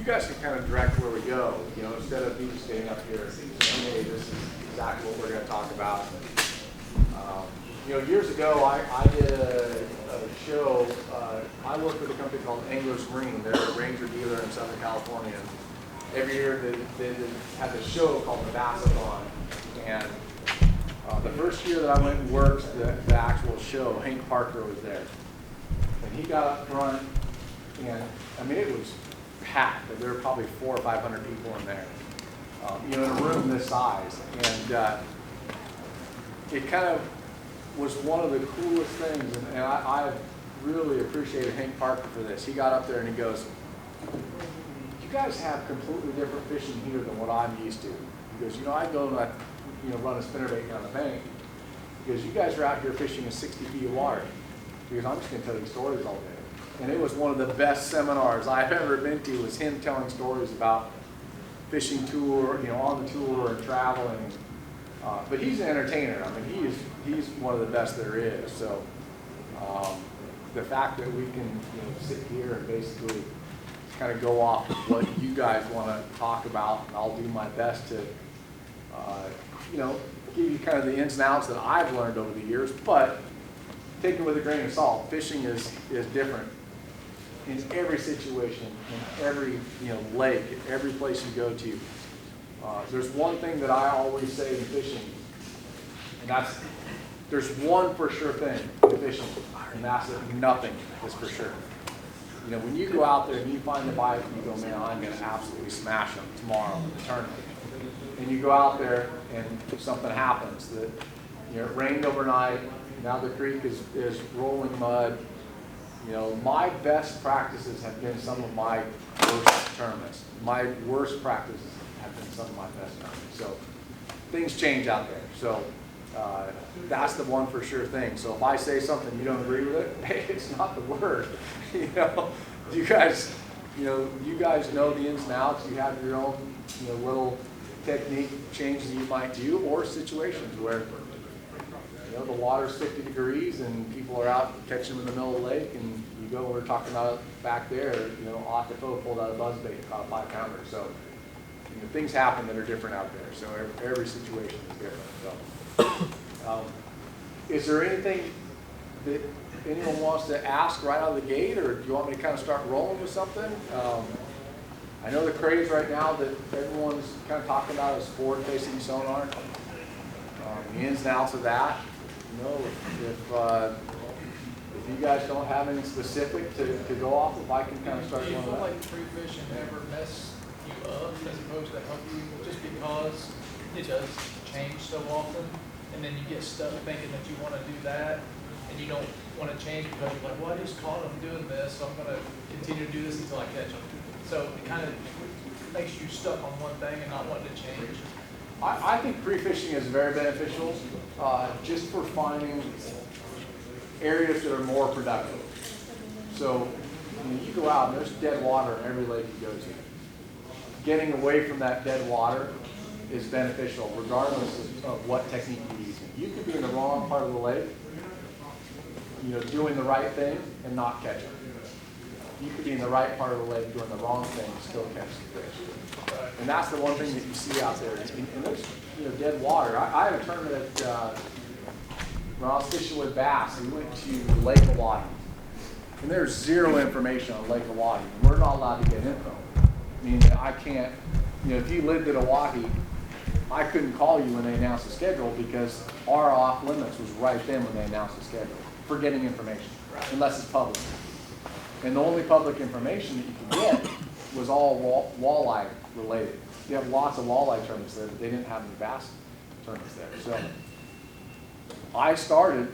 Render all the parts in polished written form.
you guys can kind of direct where we go. You know, instead of me just standing up here saying, hey, this is exactly what we're going to talk about. You know, years ago, I did a show. I worked with a company called Angler's Marine. They're a ranger dealer in Southern California. And every year they had this show called the Bassathon. And the first year that I went and worked the actual show, Hank Parker was there. And he got up front, and I mean, it was packed. There were probably 400 or 500 people in there, you know, in a room this size. And it kind of was one of the coolest things, and I really appreciated Hank Parker for this. He got up there and he goes, you guys have completely different fishing here than what I'm used to. He goes, you know, I go and I, you know, run a spinnerbait down the bank. Because you guys are out here fishing in 60 feet of water. Because I'm just going to tell you stories all day. And it was one of the best seminars I've ever been to, was him telling stories about fishing tour, you know, on the tour and traveling. But he's an entertainer. I mean, he's one of the best there is. So the fact that we can, you know, sit here and basically kind of go off of what you guys want to talk about, and I'll do my best to, you know, give you kind of the ins and outs that I've learned over the years, but take it with a grain of salt. Fishing is different in every situation, in every, you know, lake, every place you go to. There's one thing that I always say in fishing, and that's, there's one for sure thing in fishing, and that's that nothing is for sure. You know, when you go out there and you find the bite and you go, man, I'm going to absolutely smash them tomorrow in the tournament. And you go out there and something happens, that, you know, it rained overnight, now the creek is rolling mud. You know, my best practices have been some of my worst tournaments. My worst practices have been some of my best tournaments. So things change out there. So that's the one for sure thing. So if I say something you don't agree with it, hey, it's not the word. You know, you guys know the ins and outs. You have your own, you know, little technique changes you might do, or situations where, you know, the water's 50 degrees and people are out catching them in the middle of the lake, and you go, we're talking about it back there, you know, Octafo pulled out a buzzbait and caught a 5-pounder. So, you know, things happen that are different out there. So every situation is different. So, is there anything that anyone wants to ask right out of the gate, or do you want me to kind of start rolling with something? I know the craze right now that everyone's kind of talking about is forward-facing sonar. The ins and outs of that. You know, if you guys don't have anything specific to go off of, I can kind of start going. Do you feel like free fishing ever mess you up as opposed to help you, just because it does change so often, and then you get stuck thinking that you want to do that, and you don't want to change because you're like, well, I just caught them doing this, so I'm going to continue to do this until I catch them. So it kind of makes you stuck on one thing and not wanting to change. I think pre-fishing is very beneficial, just for finding areas that are more productive. So when you go out and there's dead water in every lake you go to, getting away from that dead water is beneficial regardless of what technique you're using. You could be in the wrong part of the lake, you know, doing the right thing and not catch it. You could be in the right part of the lake doing the wrong thing and still catch the fish. And that's the one thing that you see out there. And there's, you know, dead water. I had a tournament at, when I was fishing with bass, we went to Lake Awadi. And there's zero information on Lake Awadi. We're not allowed to get info. Meaning I can't, you know, if you lived at Oahe, I couldn't call you when they announced the schedule, because our off limits was right then when they announced the schedule for getting information, unless it's public. And the only public information that you could get was all walleye related. You have lots of walleye tournaments there, but they didn't have any bass tournaments there. So I started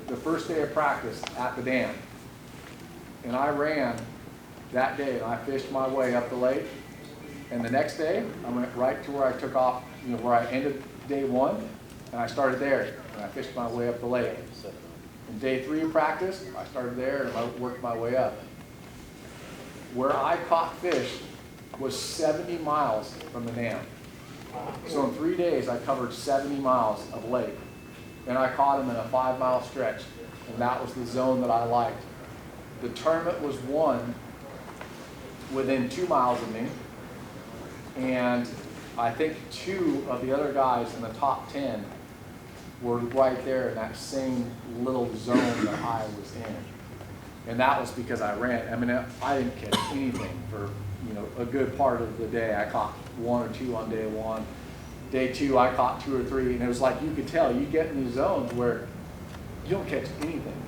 the first day of practice at the dam, and I ran that day, and I fished my way up the lake. And the next day, I went right to where I took off, you know, where I ended day one, and I started there, and I fished my way up the lake. And day 3 of practice, I started there and I worked my way up. Where I caught fish was 70 miles from the dam. So in 3 days, I covered 70 miles of lake. And I caught them in a 5-mile stretch. And that was the zone that I liked. The tournament was won within 2 miles of me, and I think 2 of the other guys in the top 10 were right there in that same little zone that I was in. And that was because I ran. I mean, I didn't catch anything for, you know, a good part of the day. I caught 1 or 2 on day 1. Day 2, I caught 2 or 3, and it was like you could tell, you get in these zones where you don't catch anything,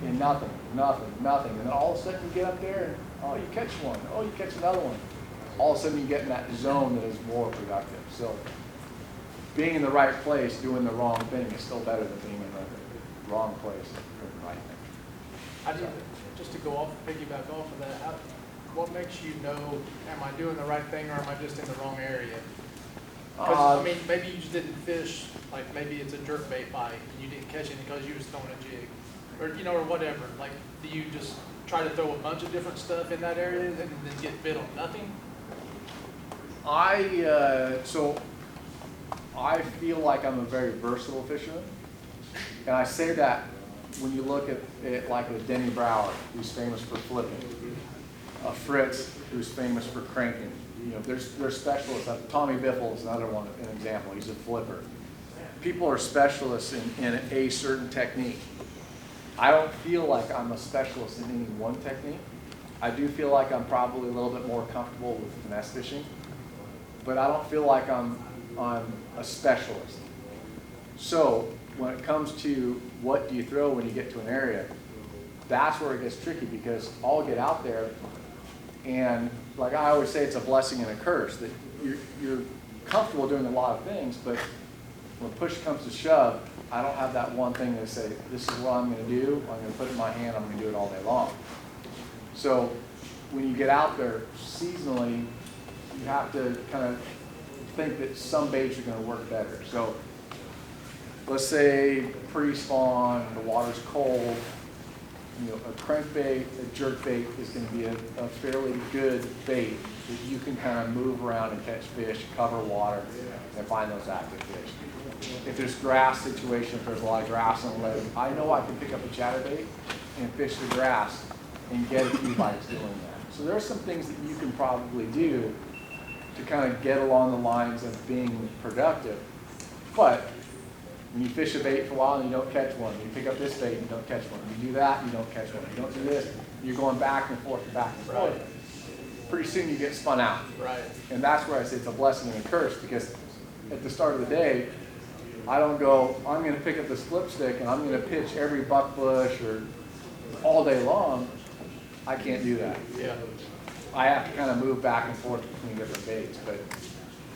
and nothing. And then all of a sudden you get up there and, oh, you catch one. Oh, you catch another one. All of a sudden you get in that zone that is more productive. So being in the right place, doing the wrong thing is still better than being in the wrong place doing the right thing. I do, just to go off, piggyback off of that, what makes you know, am I doing the right thing or am I just in the wrong area? Because, I mean, maybe you just didn't fish, like maybe it's a jerkbait bite and you didn't catch it because you was throwing a jig. Or, you know, or whatever. Like, do you just try to throw a bunch of different stuff in that area and then get bit on nothing? So I feel like I'm a very versatile fisherman. And I say that when you look at it like a Denny Broward, who's famous for flipping, a Fritz, who's famous for cranking. You know, there's specialists. Tommy Biffle is another one, an example. He's a flipper. People are specialists in a certain technique. I don't feel like I'm a specialist in any one technique. I do feel like I'm probably a little bit more comfortable with finesse fishing, but I don't feel like I'm a specialist. So when it comes to what do you throw when you get to an area, that's where it gets tricky, because I'll get out there and, like I always say, it's a blessing and a curse that you're comfortable doing a lot of things, but when push comes to shove, I don't have that one thing to say, this is what I'm going to do, I'm going to put it in my hand, I'm going to do it all day long. So when you get out there seasonally, you have to kind of think that some baits are going to work better. So let's say pre-spawn, the water's cold, you know, a crankbait, a jerkbait is going to be a fairly good bait that you can kind of move around and catch fish, cover water, and find those active fish. If there's grass situation, if there's a lot of grass on the lake, I know I can pick up a chatterbait and fish the grass and get a few bites doing that. So there are some things that you can probably do to kind of get along the lines of being productive. But when you fish a bait for a while and you don't catch one, you pick up this bait and you don't catch one. You do that and you don't catch one. You don't do this, you're going back and forth and back and forth. Right. Pretty soon you get spun out. Right. And that's where I say it's a blessing and a curse, because at the start of the day, I don't go, I'm going to pick up this flip stick and I'm going to pitch every buckbush or all day long. I can't do that. Yeah. I have to kind of move back and forth between different baits, but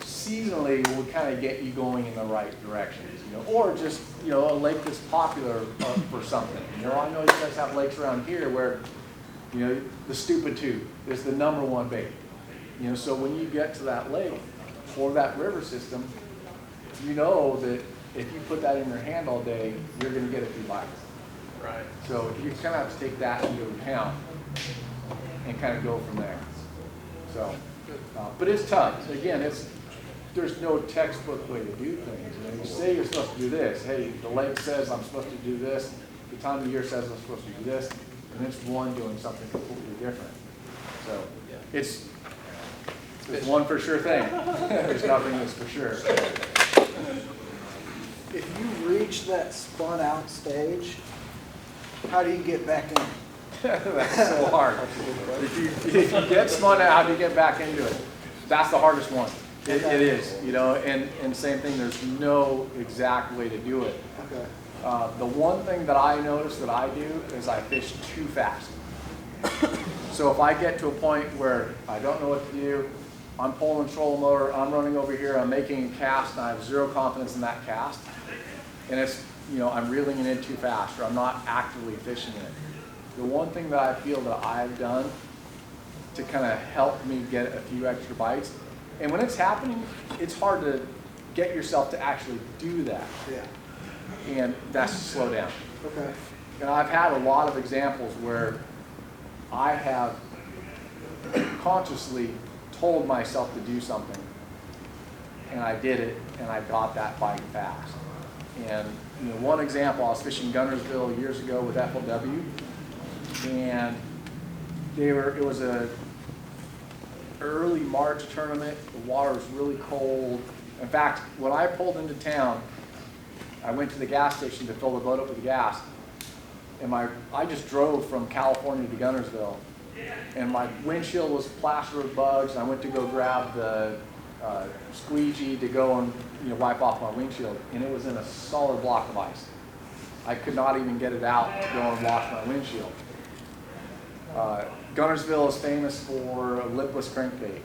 seasonally will kind of get you going in the right directions, you know, or just, you know, a lake that's popular for something. You know, I know you guys have lakes around here where, you know, the stupid tube is the #1 bait. You know, so when you get to that lake or that river system, you know that if you put that in your hand all day, you're going to get a few bites. Right. So you kind of have to take that into account and kind of go from there. So, but it's tough. Again, there's no textbook way to do things. You know, you say you're supposed to do this. Hey, the lake says I'm supposed to do this. The time of year says I'm supposed to do this, and it's one doing something completely different. So it's one for sure thing. There's nothing that's for sure. If you reach that spun out stage, how do you get back in? That's so hard. If you get spun out, how do you get back into it? That's the hardest one. It is, you know, and same thing, there's no exact way to do it. Okay. The one thing that I notice that I do is I fish too fast. So if I get to a point where I don't know what to do, I'm pulling the trolling motor, I'm running over here, I'm making a cast, and I have zero confidence in that cast, and it's, you know, I'm reeling it in too fast, or I'm not actively fishing it. The one thing that I feel that I've done to kind of help me get a few extra bites, and when it's happening, it's hard to get yourself to actually do that. Yeah. And that's to slow down. Okay. And I've had a lot of examples where I have consciously told myself to do something, and I did it, and I got that bite fast. And you know, one example, I was fishing Gunnersville years ago with FLW, and it was a early March tournament. The water was really cold. In fact, when I pulled into town, I went to the gas station to fill the boat up with gas. And I just drove from California to Guntersville. And my windshield was plastered with bugs. And I went to go grab the squeegee to go and wipe off my windshield. And it was in a solid block of ice. I could not even get it out to go and wash my windshield. Guntersville is famous for lipless crankbait.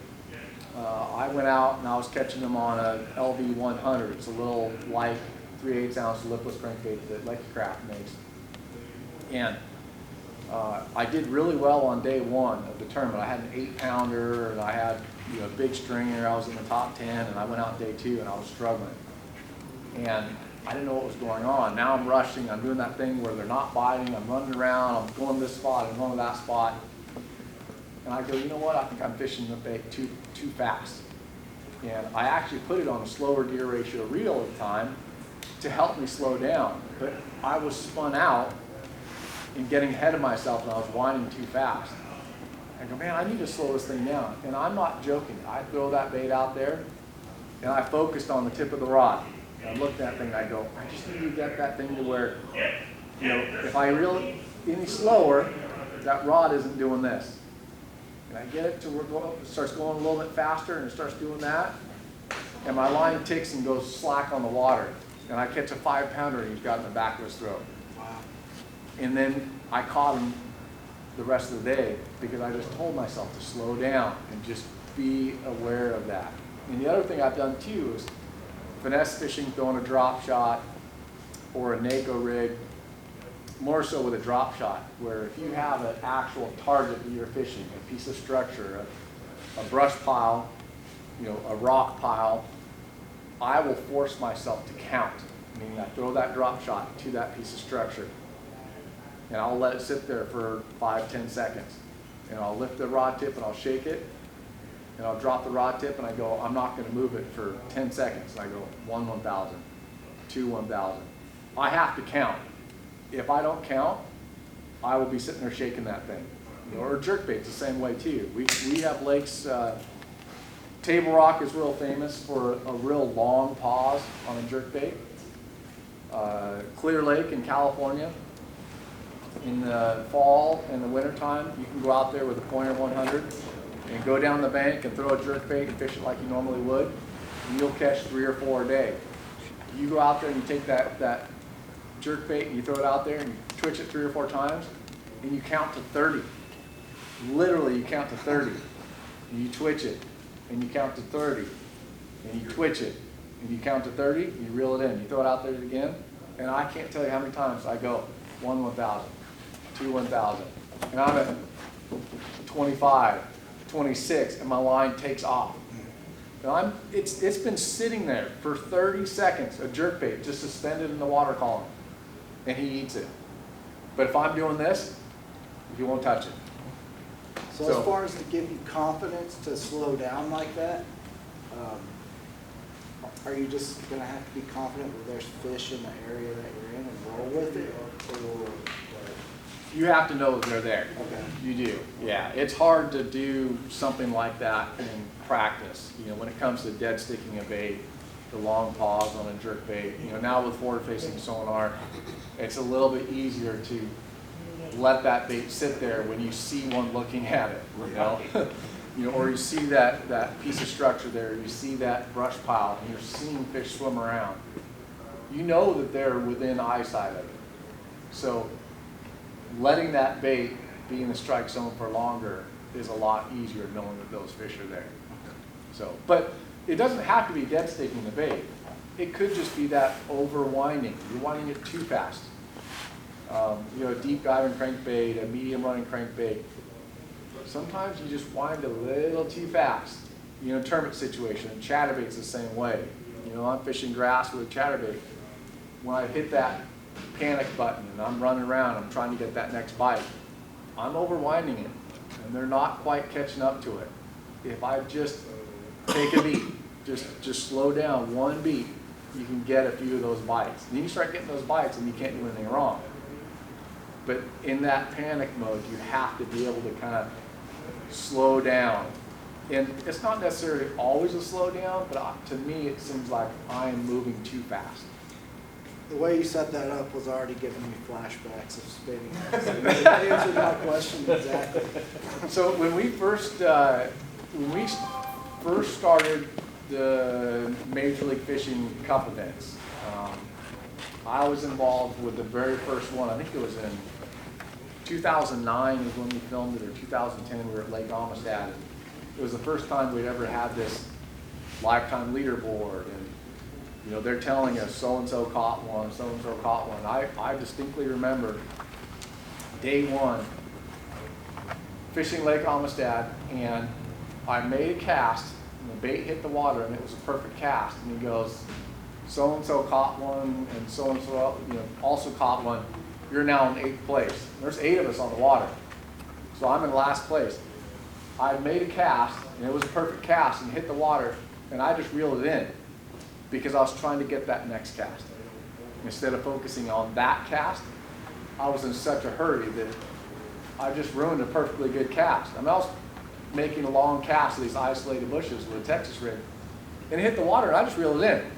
I went out and I was catching them on a LV 100. It's a little light 3/8 ounce lipless crankbait that Lucky Craft makes. And I did really well on day one of the tournament. I had an 8-pounder and I had a big stringer. I was in the top 10, and I went out day 2 and I was struggling. And I didn't know what was going on. Now I'm rushing. I'm doing that thing where they're not biting. I'm running around. I'm going to this spot. I'm going to that spot. And I go, you know what? I think I'm fishing the bait too fast. And I actually put it on a slower gear ratio reel at the time to help me slow down. But I was spun out and getting ahead of myself, and I was winding too fast. I go, man, I need to slow this thing down. And I'm not joking. I throw that bait out there, and I focused on the tip of the rod. And I looked at that thing, and I go, I just need to get that thing to where, if I reel it any slower, that rod isn't doing this. And I get it to where it starts going a little bit faster, and it starts doing that. And my line ticks and goes slack on the water. And I catch a 5-pounder, and he's got it in the back of his throat. And then I caught him the rest of the day because I just told myself to slow down and just be aware of that. And the other thing I've done too is finesse fishing, throwing a drop shot or a NACO rig, more so with a drop shot, where if you have an actual target that you're fishing, a piece of structure, a brush pile, a rock pile, I will force myself to count, meaning I throw that drop shot to that piece of structure. And I'll let it sit there for 5-10 seconds. And I'll lift the rod tip and I'll shake it. And I'll drop the rod tip and I go, I'm not going to move it for 10 seconds. And I go 1 1,000, 2 1,000. I have to count. If I don't count, I will be sitting there shaking that thing. Or jerkbait's the same way too. We have lakes, Table Rock is real famous for a real long pause on a jerkbait. Clear Lake in California, in the fall and the winter time, you can go out there with a pointer 100 and go down the bank and throw a jerkbait and fish it like you normally would, and you'll catch 3 or 4 a day. You go out there and you take that jerkbait and you throw it out there and you twitch it 3 or 4 times and you count to 30. Literally, you count to 30 and you twitch it and you count to 30 and you twitch it and you count to 30 and you reel it in. You throw it out there again, and I can't tell you how many times I go 1 1,000. 2 1,000, and I'm at 25, 26, and my line takes off. And it's been sitting there for 30 seconds, a jerkbait just suspended in the water column, and he eats it. But if I'm doing this, he won't touch it. So as far as to give you confidence to slow down like that, are you just going to have to be confident that there's fish in the area that you're in and roll with it? Or you have to know that they're there. Okay. You do. Yeah. It's hard to do something like that in practice. When it comes to dead sticking a bait, the long pause on a jerkbait. Now with forward-facing sonar, it's a little bit easier to let that bait sit there when you see one looking at it. Or you see that piece of structure there, you see that brush pile, and you're seeing fish swim around. You know that they're within eyesight of it. So letting that bait be in the strike zone for longer is a lot easier knowing that those fish are there. But it doesn't have to be dead sticking the bait. It could just be that over winding. You're winding it too fast. A deep diving crankbait, a medium running crankbait. Sometimes you just wind a little too fast. Tournament situation, chatterbait's the same way. I'm fishing grass with a chatterbait. When I hit that panic button and I'm running around, I'm trying to get that next bite, I'm overwinding it, and they're not quite catching up to it. If I just take a beat, just slow down 1 beat, you can get a few of those bites. And you start getting those bites and you can't do anything wrong. But in that panic mode, you have to be able to kind of slow down And it's not necessarily always a slowdown, but to me it seems like I'm moving too fast. The way you set that up was already giving me flashbacks of spinning. That answered my question exactly. So when we first started the Major League Fishing Cup events, I was involved with the very first one. I think it was in 2009 is when we filmed it, or 2010. We were at Lake Amistad. It was the first time we'd ever had this lifetime leaderboard, and you know, they're telling us so-and-so caught one, so-and-so caught one. I distinctly remember day one, fishing Lake Amistad, and I made a cast, and the bait hit the water, and it was a perfect cast. And he goes, so-and-so caught one, and so-and-so, you know, also caught one. You're now in 8th place. There's 8 of us on the water, so I'm in last place. I made a cast, and it was a perfect cast, and hit the water, and I just reeled it in because I was trying to get that next cast. Instead of focusing on that cast, I was in such a hurry that I just ruined a perfectly good cast. I mean, I was making a long cast of these isolated bushes with a Texas rig, and it hit the water, and I just reeled it in.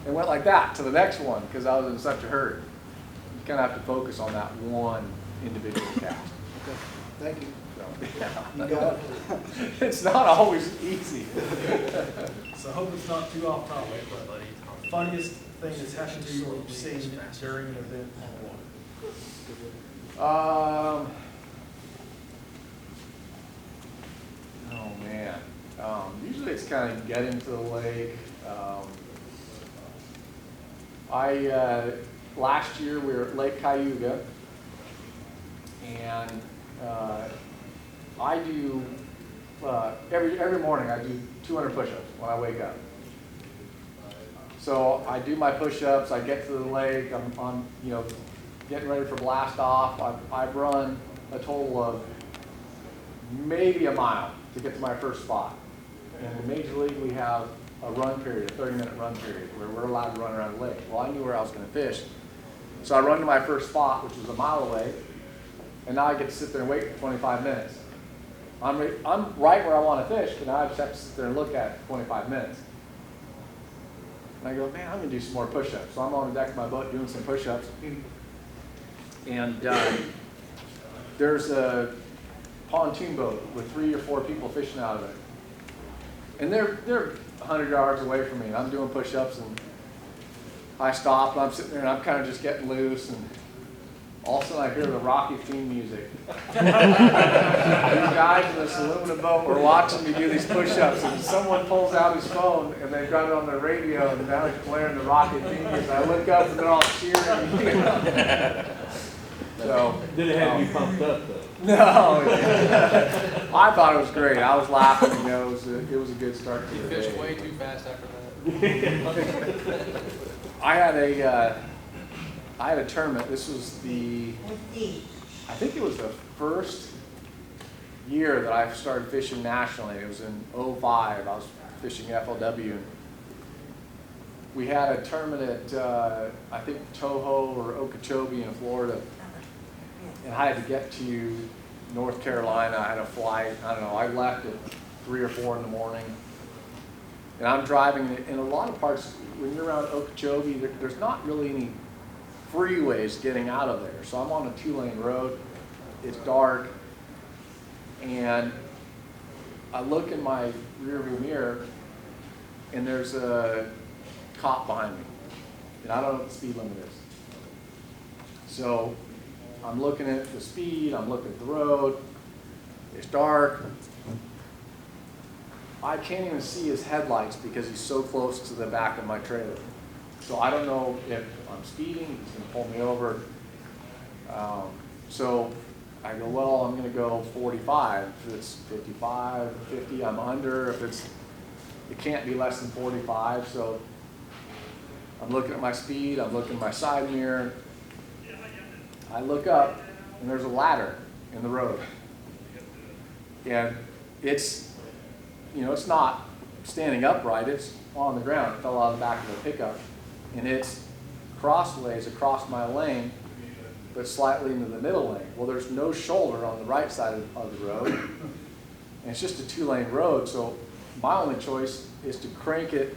And went like that to the next one because I was in such a hurry. You kind of have to focus on that one individual cast. Okay, thank you. So, You got it. it's not always easy. So I hope it's not too off topic, but funniest thing that's happened to you or you've seen during an event on water? Oh man. Usually it's kind of getting to the lake. Last year we were at Lake Cayuga, and I do every morning I do 200 push-ups when I wake up. So I do my push-ups. I get to the lake. I'm you know, getting ready for blast off. I've run a total of maybe a mile to get to my first spot. And in Major League we have a run period, a 30-minute run period, where we're allowed to run around the lake. Well, I knew where I was going to fish, so I run to my first spot, which was a mile away, and now I get to sit there and wait for 25 minutes. I'm right where I want to fish, but now I just have to sit there and look at it for 25 minutes. And I go, man, I'm going to do some more push-ups. So I'm on the deck of my boat doing some push-ups, and there's a pontoon boat with 3 or 4 people fishing out of it. And they're 100 yards away from me, and I'm doing push-ups, and I stop, and I'm sitting there, and I'm kind of just getting loose, and all of a sudden I hear the Rocky theme music. These guys in this aluminum boat were watching me do these push-ups, and someone pulls out his phone, and they've got it on their radio, and now he's blaring the Rocky theme music. I look up, and they're all cheering. So, Did it have you pumped up, though? no, I thought it was great. I was laughing, you know, it was a good start to You the fished day. way too fast after that. I had a tournament. This was I think it was the first year that I started fishing nationally. It was in 2005. I was fishing FLW. We had a tournament at, I think, Toho or Okeechobee in Florida. And I had to get to North Carolina. I had a flight. I don't know. I left at 3 or 4 in the morning. And I'm driving in a lot of parts. When you're around Okeechobee, there's not really any freeways getting out of there. So I'm on a 2-lane road. It's dark. And I look in my rearview mirror, and there's a cop behind me. And I don't know what the speed limit is. So I'm looking at the speed, I'm looking at the road, it's dark. I can't even see his headlights because he's so close to the back of my trailer. So I don't know if I'm speeding, he's gonna pull me over. So I go, well, I'm gonna go 45. If it's 55, 50, I'm under. If it can't be less than 45. So I'm looking at my speed, I'm looking at my side mirror. I look up, and there's a ladder in the road. And it's, you know, it's not standing upright, it's on the ground. It fell out of the back of the pickup. And it's crossways across my lane, but slightly into the middle lane. Well, there's no shoulder on the right side of the road. And it's just a 2-lane road, so my only choice is to crank it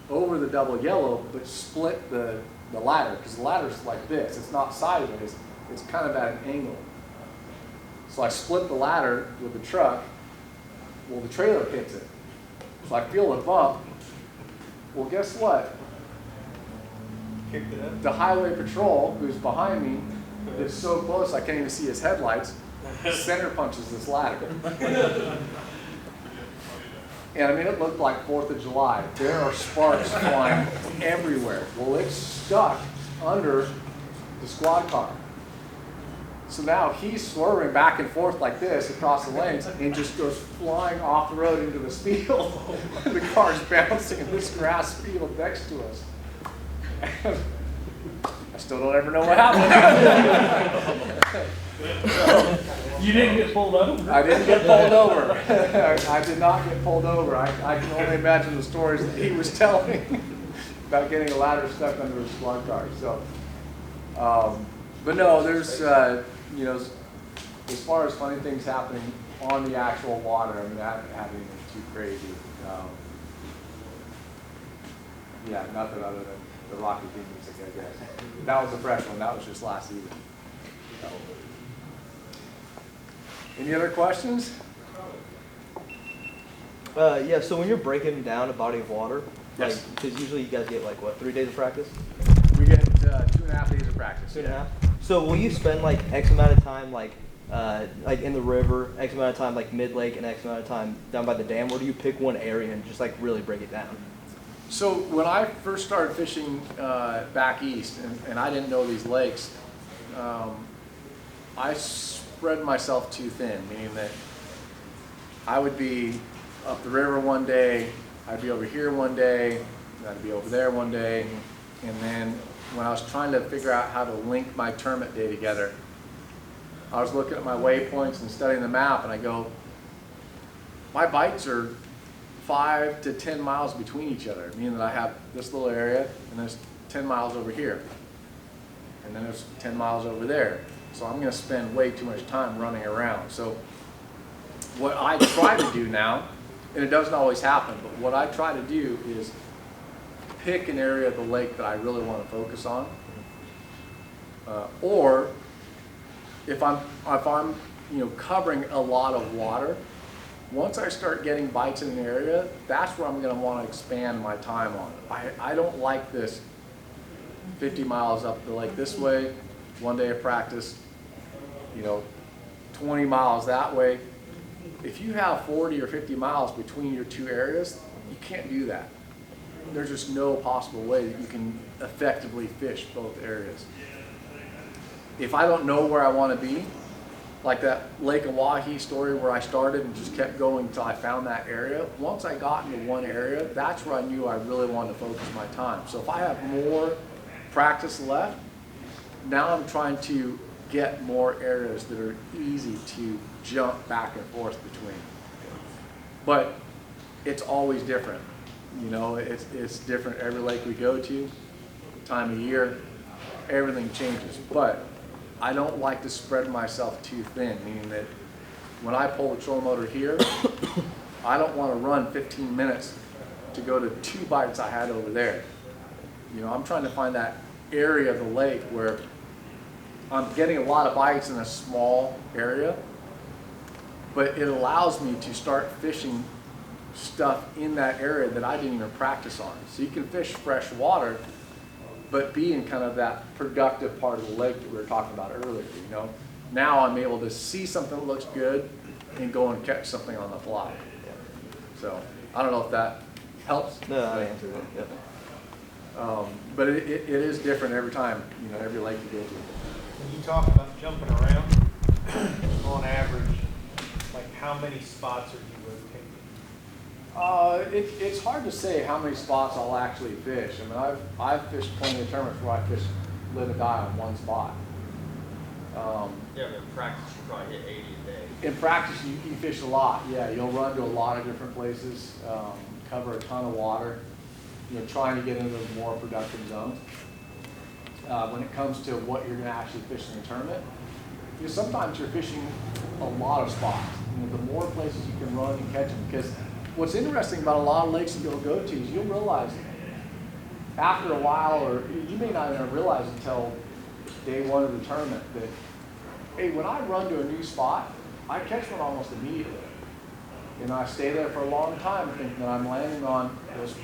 over the double yellow, but split the ladder, because the ladder's like this. It's not sideways, it's kind of at an angle. So I split the ladder with the truck. Well, the trailer hits it. So I feel a bump. Well, guess what? Kicked it up. The highway patrol, who's behind me, is so close I can't even see his headlights, center punches this ladder. And I mean, it looked like 4th of July. There are sparks flying everywhere. Well, it's stuck under the squad car. So now he's swerving back and forth like this across the lanes and just goes flying off the road into this field. The car's bouncing in this grass field next to us. And I still don't ever know what happened. You didn't get pulled over? I didn't get pulled over. I did not get pulled over. I can only imagine the stories that he was telling about getting a ladder stuck under a squad car. So, but no, there's, you know, as far as funny things happening on the actual water, I mean, I haven't had anything too crazy. Yeah, nothing other than the Rocky theme music, I guess. That was a fresh one. That was just last evening. So. Any other questions? Yeah, so when you're breaking down a body of water, Yes. because usually you guys get like, what, 3 days of practice? We get 2.5 days of practice. 2.5? So will you spend like X amount of time like in the river, X amount of time like mid-lake, and X amount of time down by the dam, or do you pick one area and just like really break it down? So when I first started fishing back east, and I didn't know these lakes, I spread myself too thin, meaning that I would be up the river one day, I'd be over here one day, I'd be over there one day, and then when I was trying to figure out how to link my tournament day together, I was looking at my waypoints and studying the map, and I go, my bites are 5 to 10 miles between each other, meaning that I have this little area, and there's 10 miles over here, and then there's 10 miles over there. So I'm going to spend way too much time running around. So what I try to do now, and it doesn't always happen, but what I try to do is pick an area of the lake that I really want to focus on, or if I'm covering a lot of water, once I start getting bites in an area, that's where I'm going to want to expand my time on. I don't like this 50 miles up the lake this way, 1 day of practice, 20 miles that way. If you have 40 or 50 miles between your two areas, you can't do that. There's just no possible way that you can effectively fish both areas. If I don't know where I want to be, like that Lake Oahe story where I started and just kept going until I found that area, once I got into one area, that's where I knew I really wanted to focus my time. So if I have more practice left, now I'm trying to get more areas that are easy to jump back and forth between. But it's always different. It's different every lake we go to, time of year, everything changes. But I don't like to spread myself too thin, meaning that when I pull the trolling motor here, I don't want to run 15 minutes to go to 2 bites I had over there. I'm trying to find that area of the lake where I'm getting a lot of bites in a small area, but it allows me to start fishing stuff in that area that I didn't even practice on. So you can fish fresh water, but be in kind of that productive part of the lake that we were talking about earlier. Now I'm able to see something that looks good and go and catch something on the fly. So I don't know if that helps. No, I answered it. Yeah. But it is different every time, every lake you go to. When you talk about jumping around, on average, like how many spots are you rotating? It's hard to say how many spots I'll actually fish. I mean, I've fished plenty of tournaments where I fish live and die on one spot. Yeah, but in practice you probably hit 80 a day. In practice, you fish a lot. Yeah, you'll run to a lot of different places, cover a ton of water. Trying to get into those more productive zones. When it comes to what you're going to actually fish in the tournament, sometimes you're fishing a lot of spots. the more places you can run and catch them. Because what's interesting about a lot of lakes that you'll go to is you'll realize after a while, or you may not even realize until day one of the tournament, that, hey, when I run to a new spot, I catch one almost immediately. And I stay there for a long time thinking that I'm landing on those,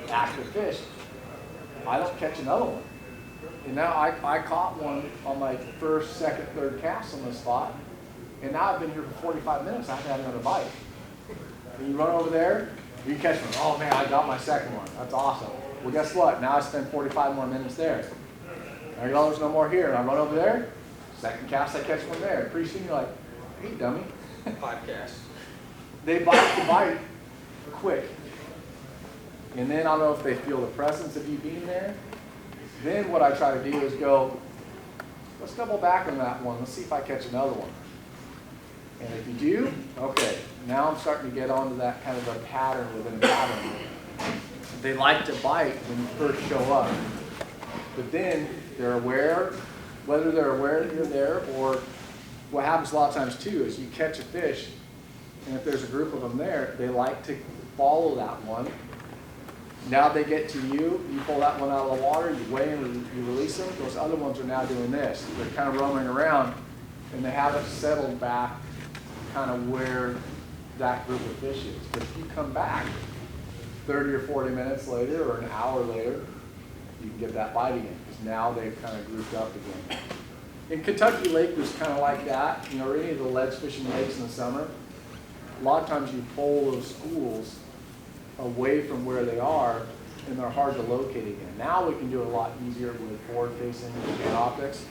active fish. I don't catch another one. And now I caught one on my first, second, third cast on this spot. And now I've been here for 45 minutes, I haven't had another bite. And you run over there, you catch one. Oh man, I got my second one. That's awesome. Well, guess what? Now I spend 45 more minutes there. There you go, there's no more here. And I run over there, second cast, I catch one there. Pretty soon you're like, hey, dummy. 5 casts. They bite the bite quick. And then I don't know if they feel the presence of you being there. Then what I try to do is go, let's double back on that one. Let's see if I catch another one. And if you do, okay, now I'm starting to get onto that kind of a pattern within a pattern. They like to bite when you first show up. But then they're aware, whether they're aware that you're there, or what happens a lot of times too is you catch a fish, and if there's a group of them there, they like to follow that one. Now they get to you, you pull that one out of the water, you weigh them, you release them. Those other ones are now doing this. They're kind of roaming around, and they haven't settled back kind of where that group of fish is. But if you come back 30 or 40 minutes later or an hour later, you can get that bite again, because now they've kind of grouped up again. In Kentucky Lake was kind of like that, or any of the ledge fishing lakes in the summer. A lot of times you pull those schools away from where they are, and they're hard to locate again. Now we can do it a lot easier with forward-facing and optics.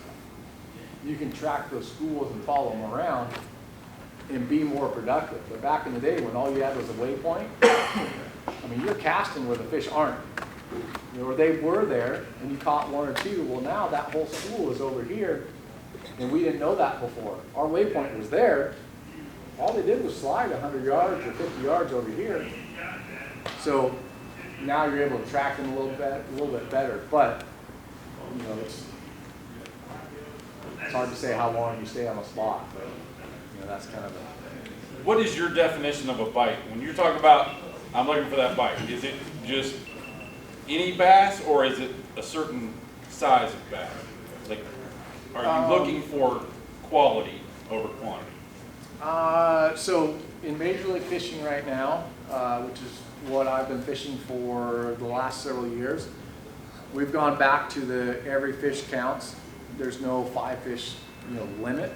You can track those schools and follow them around and be more productive. But back in the day when all you had was a waypoint, I mean, you're casting where the fish aren't. Or they were there, and you caught one or two. Well, now that whole school is over here, and we didn't know that before. Our waypoint was there. All they did was slide 100 yards or 50 yards over here. So now you're able to track them a little bit better. But it's hard to say how long you stay on a spot. But that's kind of a. What is your definition of a bite? When you're talking about, I'm looking for that bite, is it just any bass, or is it a certain size of bass? Like, are you looking for quality over quantity? So in Major League Fishing right now, which is what I've been fishing for the last several years, we've gone back to the every fish counts. There's no 5 fish limit.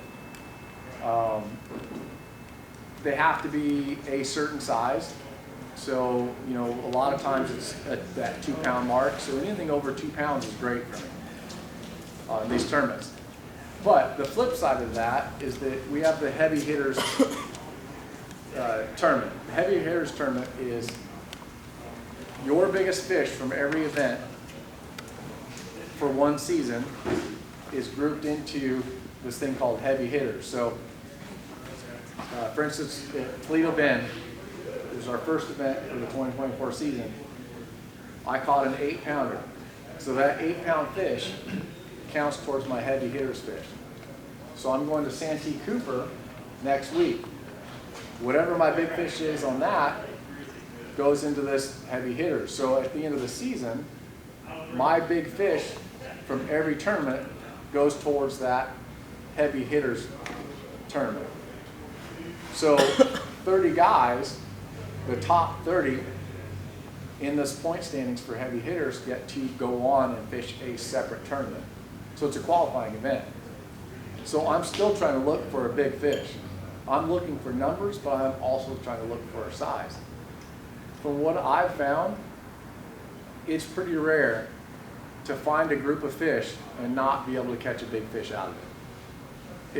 They have to be a certain size. So, a lot of times it's at that 2-pound mark. So anything over 2 pounds is great for me in these tournaments. But the flip side of that is that we have the heavy hitters tournament. The heavy hitters tournament is your biggest fish from every event for one season is grouped into this thing called heavy hitters. So, for instance, at Toledo Bend, it was our first event for the 2024 season. I caught an 8-pounder. So that 8-pound fish counts towards my heavy hitters fish. So I'm going to Santee Cooper next week. Whatever my big fish is on that goes into this heavy hitter. So at the end of the season, my big fish from every tournament goes towards that heavy hitters tournament. So 30 guys, the top 30 in this point standings for heavy hitters get to go on and fish a separate tournament. So it's a qualifying event. So I'm still trying to look for a big fish. I'm looking for numbers, but I'm also trying to look for a size. From what I've found, it's pretty rare to find a group of fish and not be able to catch a big fish out of it.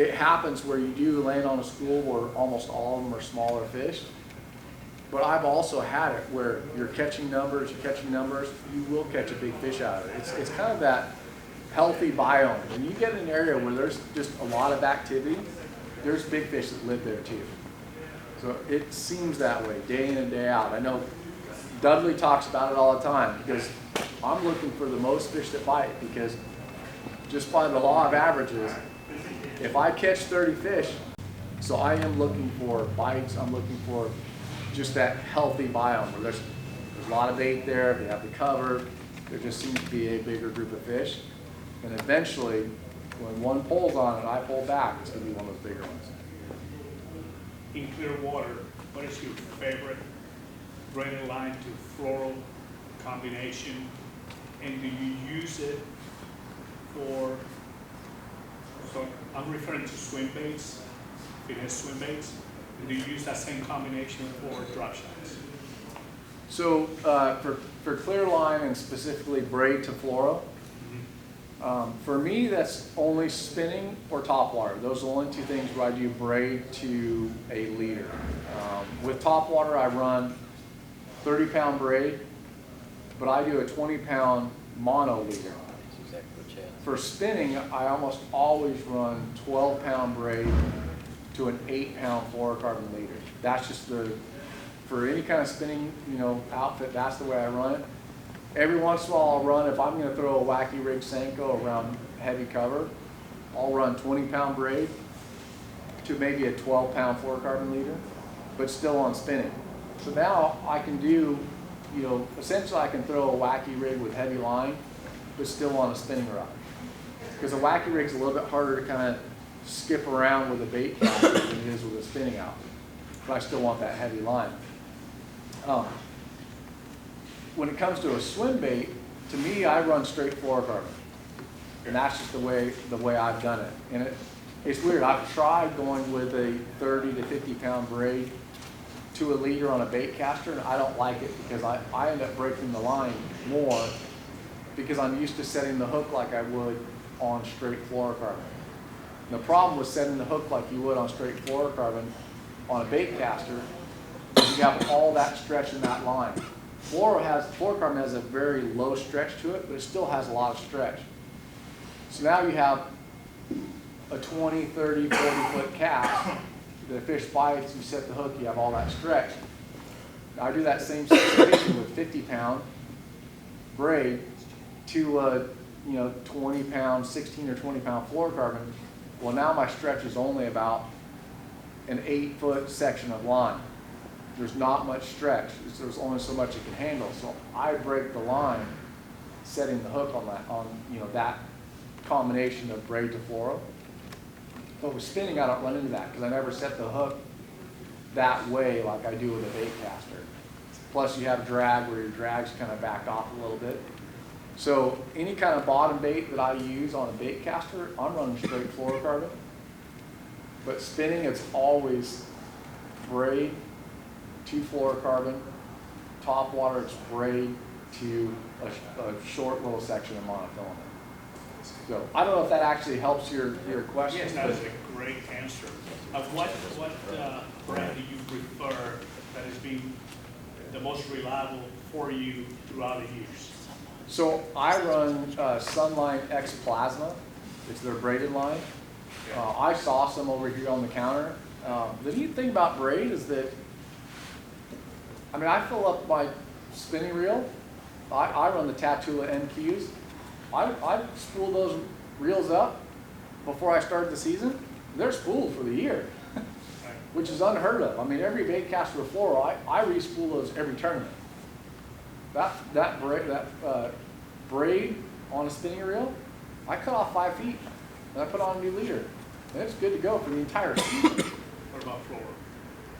It happens where you do land on a school where almost all of them are smaller fish. But I've also had it where you're catching numbers, you will catch a big fish out of it. It's kind of that healthy biome. When you get in an area where there's just a lot of activity, there's big fish that live there too. So it seems that way day in and day out. I know Dudley talks about it all the time because I'm looking for the most fish that bite, because just by the law of averages, if I catch 30 fish, So I am looking for bites, I'm looking for just that healthy biome where there's a lot of bait there, they have the cover, there just seems to be a bigger group of fish. And eventually, when one pulls on it, I pull back, it's gonna be one of those bigger ones. In clear water, what is your favorite braided line to floral combination? And do you use it for, so I'm referring to swim baits, if it has swim baits, and do you use that same combination for drop shots? So for clear line and specifically braid to fluoro, for me that's only spinning or top water. Those are the only two things where I do braid to a leader. With top water I run 30-pound braid, but I do a 20-pound mono leader. For spinning, I almost always run 12-pound braid to an 8-pound fluorocarbon leader. That's just for any kind of spinning, outfit, that's the way I run it. Every once in a while I'll run, if I'm gonna throw a wacky rig Senko around heavy cover, I'll run 20-pound braid to maybe a 12-pound fluorocarbon leader, but still on spinning. So now I can do, essentially I can throw a wacky rig with heavy line, but still on a spinning rod. Because a wacky rig's a little bit harder to kind of skip around with a bait caster than it is with a spinning outfit. But I still want that heavy line. When it comes to a swim bait, to me, I run straight fluorocarbon. And that's just the way I've done it. And it's weird, I've tried going with a 30 to 50-pound braid to a leader on a bait caster, and I don't like it because I end up breaking the line more because I'm used to setting the hook like I would on straight fluorocarbon. The problem with setting the hook like you would on straight fluorocarbon on a bait caster is you have all that stretch in that line. Fluorocarbon has a very low stretch to it, but it still has a lot of stretch. So now you have a 20, 30, 40-foot cast. The fish bites, you set the hook, you have all that stretch. Now I do that same situation with 50-pound braid to a 20-pound, 16 or 20-pound fluorocarbon. Well, now my stretch is only about an 8-foot section of line. There's not much stretch. There's only so much it can handle. So I break the line, setting the hook on that combination of braid to fluoro. But with spinning, I don't run into that because I never set the hook that way like I do with a bait caster. Plus, you have drag where your drag's kind of back off a little bit. So any kind of bottom bait that I use on a bait caster, I'm running straight fluorocarbon. But spinning, it's always braid to fluorocarbon, top water, it's braid to a short little section of monofilament. So I don't know if that actually helps your question. Yes, that is a great answer. What brand do you prefer that has been the most reliable for you throughout the years? So I run Sunline X Plasma. It's their braided line. I saw some over here on the counter. The neat thing about braid is that, I fill up my spinning reel. I run the Tatula NQs. I spool those reels up before I start the season. They're spooled for the year, which is unheard of. Every bait caster with fluoro, I re-spool those every tournament. That braid on a spinning reel, I cut off 5 feet and I put on a new leader. And it's good to go for the entire season. What about fluoro?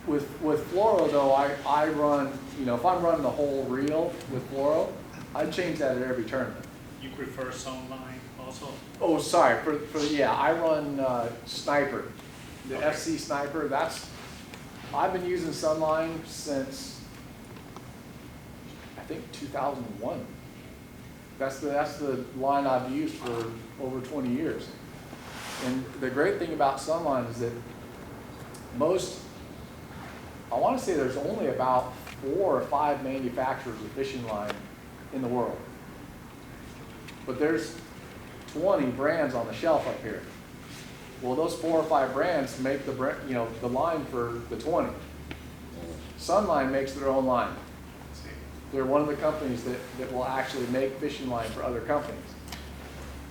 With fluoro though, I run, if I'm running the whole reel with fluoro, I change that at every tournament. You prefer Sunline also? Oh, sorry, I run Sniper, the FC Sniper. I've been using Sunline since I think 2001. That's the line I've used for over 20 years. And the great thing about Sunline is that I want to say there's only about 4 or 5 manufacturers of fishing line in the world. But there's 20 brands on the shelf up here. Well, those 4 or 5 brands make the line for the 20. Sunline makes their own line. They're one of the companies that will actually make fishing line for other companies.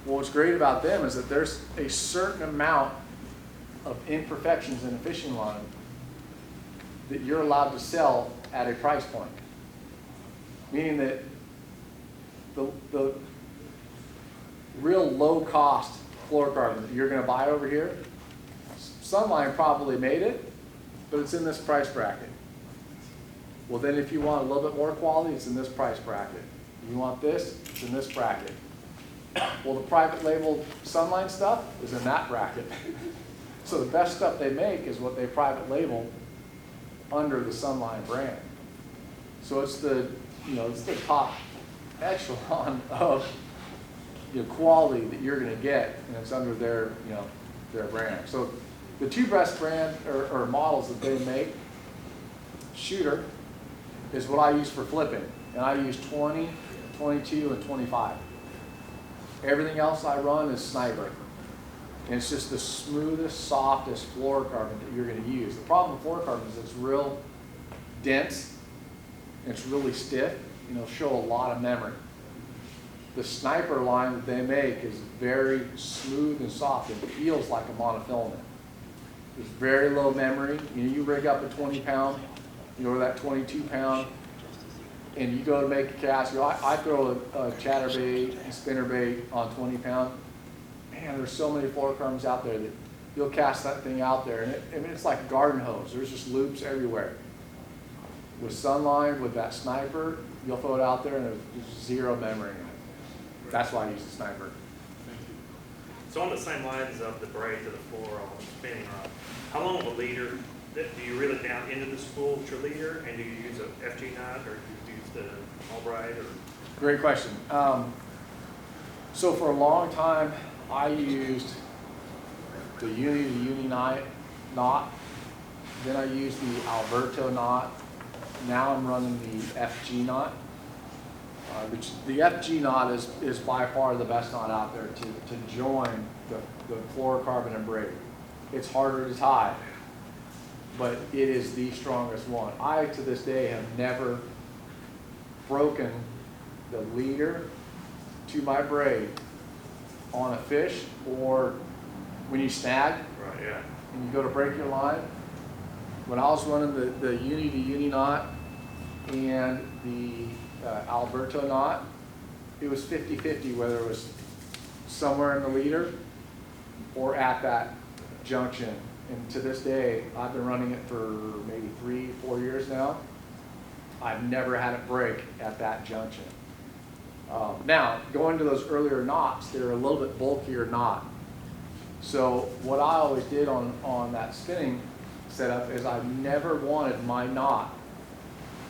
Well, what's great about them is that there's a certain amount of imperfections in a fishing line that you're allowed to sell at a price point. Meaning that the real low cost fluorocarbon that you're going to buy over here, Sunline probably made it, but it's in this price bracket. Well, then if you want a little bit more quality, it's in this price bracket. If you want this, it's in this bracket. Well, the private label Sunline stuff is in that bracket. So the best stuff they make is what they private label under the Sunline brand. So it's the, it's the top echelon of quality that you're going to get, and it's under their, their brand. So the two best brand or models that they make, Shooter is what I use for flipping, and I use 20, 22, and 25. Everything else I run is Sniper. And it's just the smoothest, softest fluorocarbon that you're going to use. The problem with fluorocarbon is it's real dense, and it's really stiff, and it'll show a lot of memory. The Sniper line that they make is very smooth and soft. It feels like a monofilament. There's very low memory. You rig up a 20-pound, or that 22-pound, and you go to make a cast. I throw a chatterbait and spinnerbait on 20-pound. Man, there's so many fluorocarbons out there that you'll cast that thing out there, and it's like a garden hose. There's just loops everywhere. With Sunline, with that Sniper, you'll throw it out there, and there's zero memory in it. That's why I use the Sniper. So on the same lines of the braid to the floor on the spinning rod, how long of a leader do you reel it down into the spool with your leader, and do you use a FG knot, or do you use the Albright? Or? Great question. So for a long time, I used the uni knot. Then I used the Alberto knot. Now I'm running the FG knot. Which the FG knot is by far the best knot out there to join the fluorocarbon and braid. It's harder to tie, but it is the strongest one. I, to this day, have never broken the leader to my braid on a fish, or when you snag, right, yeah, and you go to break your line. When I was running the uni to uni knot and the Alberto knot, it was 50-50 whether it was somewhere in the leader or at that junction. And to this day, I've been running it for maybe 3-4 years now. I've never had it break at that junction. Now, going to those earlier knots, they're a little bit bulkier knot. So what I always did on that spinning setup is I never wanted my knot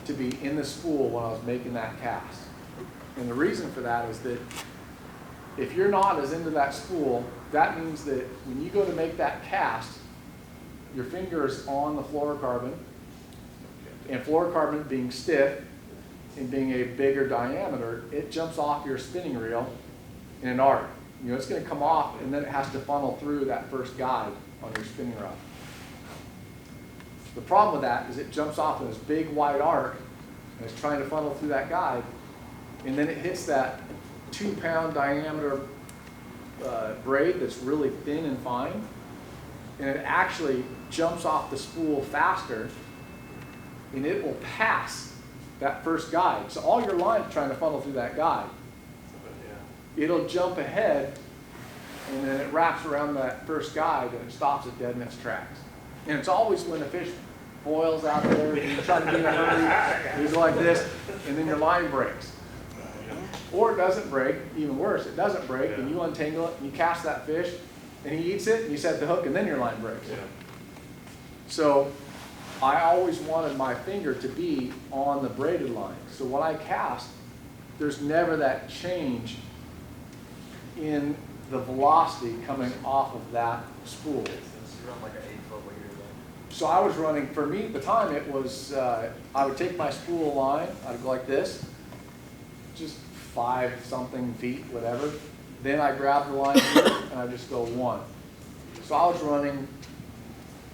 to be in the spool when I was making that cast. And the reason for that is that if your knot is into that spool, that means that when you go to make that cast, your finger is on the fluorocarbon, and fluorocarbon being stiff and being a bigger diameter, it jumps off your spinning reel in an arc. It's going to come off, and then it has to funnel through that first guide on your spinning rod. The problem with that is it jumps off in this big wide arc, and it's trying to funnel through that guide, and then it hits that 2-pound diameter braid that's really thin and fine, and it actually jumps off the spool faster, and it will pass that first guide. So all your line is trying to funnel through that guide. It'll jump ahead, and then it wraps around that first guide, and it stops it dead in its tracks. And it's always when the fish boils out there, and you try to get in a hurry, you go like this, and then your line breaks. Or it doesn't break, even worse, it doesn't break, and you untangle it, and you cast that fish, and he eats it, and you set the hook, and then your line breaks. So I always wanted my finger to be on the braided line. So when I cast, there's never that change in the velocity coming off of that spool. So I was running, for me at the time, it was, I would take my spool line, I'd go like this, just 5-something feet, whatever. Then I grab the line here, and I just go 1. So I was running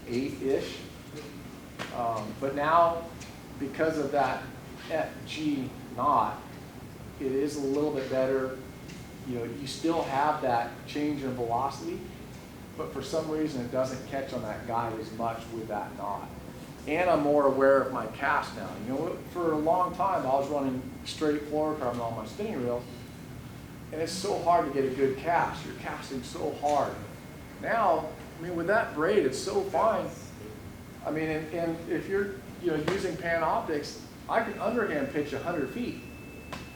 8-ish. But now, because of that FG knot, it is a little bit better. You still have that change in velocity, but for some reason it doesn't catch on that guide as much with that knot. And I'm more aware of my cast now. You know, for a long time I was running straight fluorocarbon on my spinning reel, and it's so hard to get a good cast. You're casting so hard. Now, I mean, with that braid, it's so fine. I mean, and if you're, you know, using pan optics, I can underhand pitch 100 feet.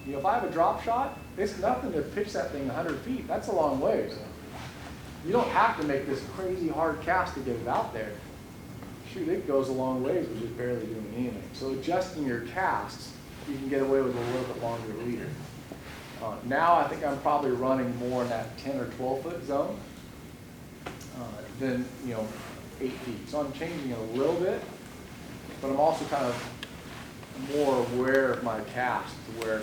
You know, if I have a drop shot, it's nothing to pitch that thing 100 feet. That's a long ways. You don't have to make this crazy hard cast to get it out there. Shoot, it goes a long ways with just barely doing anything. So adjusting your casts, you can get away with a little bit longer leader. Now I think I'm probably running more in that 10 or 12 foot zone than, you know, 8 feet. So I'm changing it a little bit, but I'm also kind of more aware of my cast to where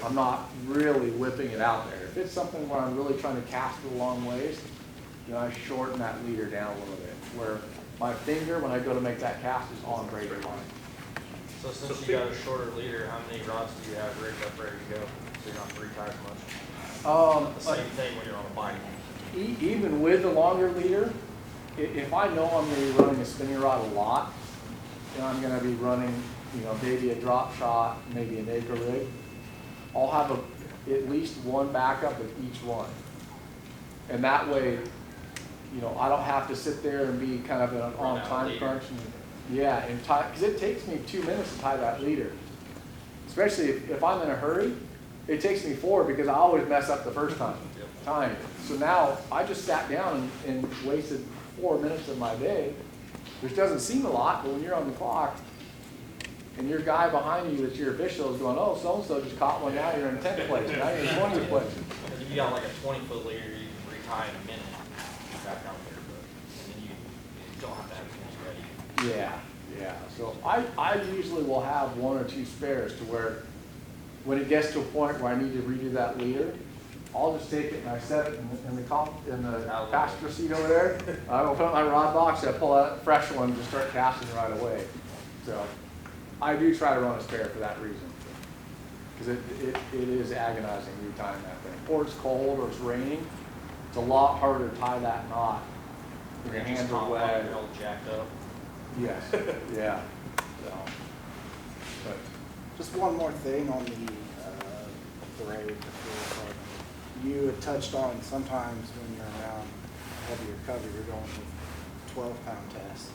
I'm not really whipping it out there. If it's something where I'm really trying to cast it a long ways, you know, I shorten that leader down a little bit, where my finger, when I go to make that cast, is on braided line. So since you got a shorter leader, how many rods do you have rigged up ready to go? So you're not three-tied much? The same thing when you're on a bike. Even with the longer leader, if I know I'm going to be running a spinning rod a lot, and I'm going to be running, you know, maybe a drop shot, maybe an acre rig, I'll have at least one backup of each one. And that way, you know, I don't have to sit there and be kind of in an on-time crunch. And, yeah, and tie, because it takes me 2 minutes to tie that leader. Especially if I'm in a hurry, it takes me 4 because I always mess up the first time. So now I just sat down and wasted 4 minutes of my day, which doesn't seem a lot, but when you're on the clock and your guy behind you that's your official is going, oh, so-and-so just caught one, now you're in 10th place, now you're in 20th place. If you got like a 20-foot leader, you can retie in a minute, back out there, but and then you don't have to have things ready. Yeah. So I usually will have 1 or 2 spares to where when it gets to a point where I need to redo that leader, I'll just take it and I set it in the passenger seat over there. I will put my rod box, I pull out a fresh one and just start casting right away. So I do try to run a spare for that reason. Because it is agonizing retying that thing. Or it's cold or it's raining. It's a lot harder to tie that knot. Your hands are wet. You're all jacked up. Yes, yeah. So, but Just one more thing on the braid. You had touched on sometimes when you're around heavier cover, you're going with 12-pound tests.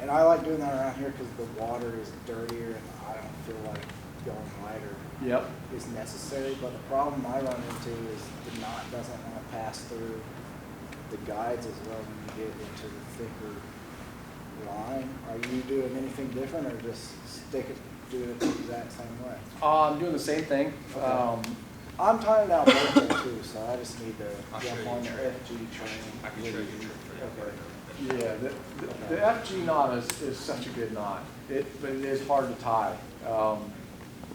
And I like doing that around here because the water is dirtier and I don't feel like going lighter is necessary. But the problem I run into is the knot doesn't want to pass through the guides as well when you get into the thicker line. Are you doing anything different or just doing it the exact same way? I'm doing the same thing. Okay. I'm tying out local too, so I just need to jump on the FG training. I can show you a trick for that. Yeah, the FG knot is such a good knot, but it is hard to tie.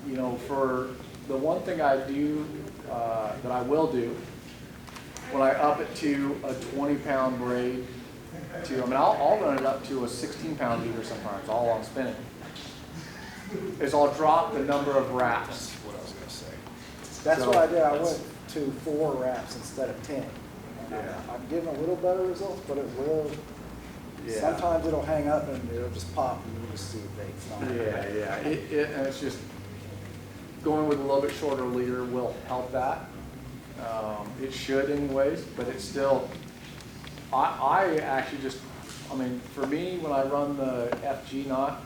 You know, for the one thing I do, that I will do, when I up it to a 20-pound braid, I'll run it up to a 16-pound leader sometimes, all on spinning, is I'll drop the number of wraps. That's what I did. I went to 4 wraps instead of 10. Yeah. I'm getting a little better results, but it will. Yeah. Sometimes it'll hang up and it'll just pop and you just see the bait's not. Yeah. And it's just going with a little bit shorter leader will help that. It should anyways, but it's still. I actually just, for me, when I run the FG knot,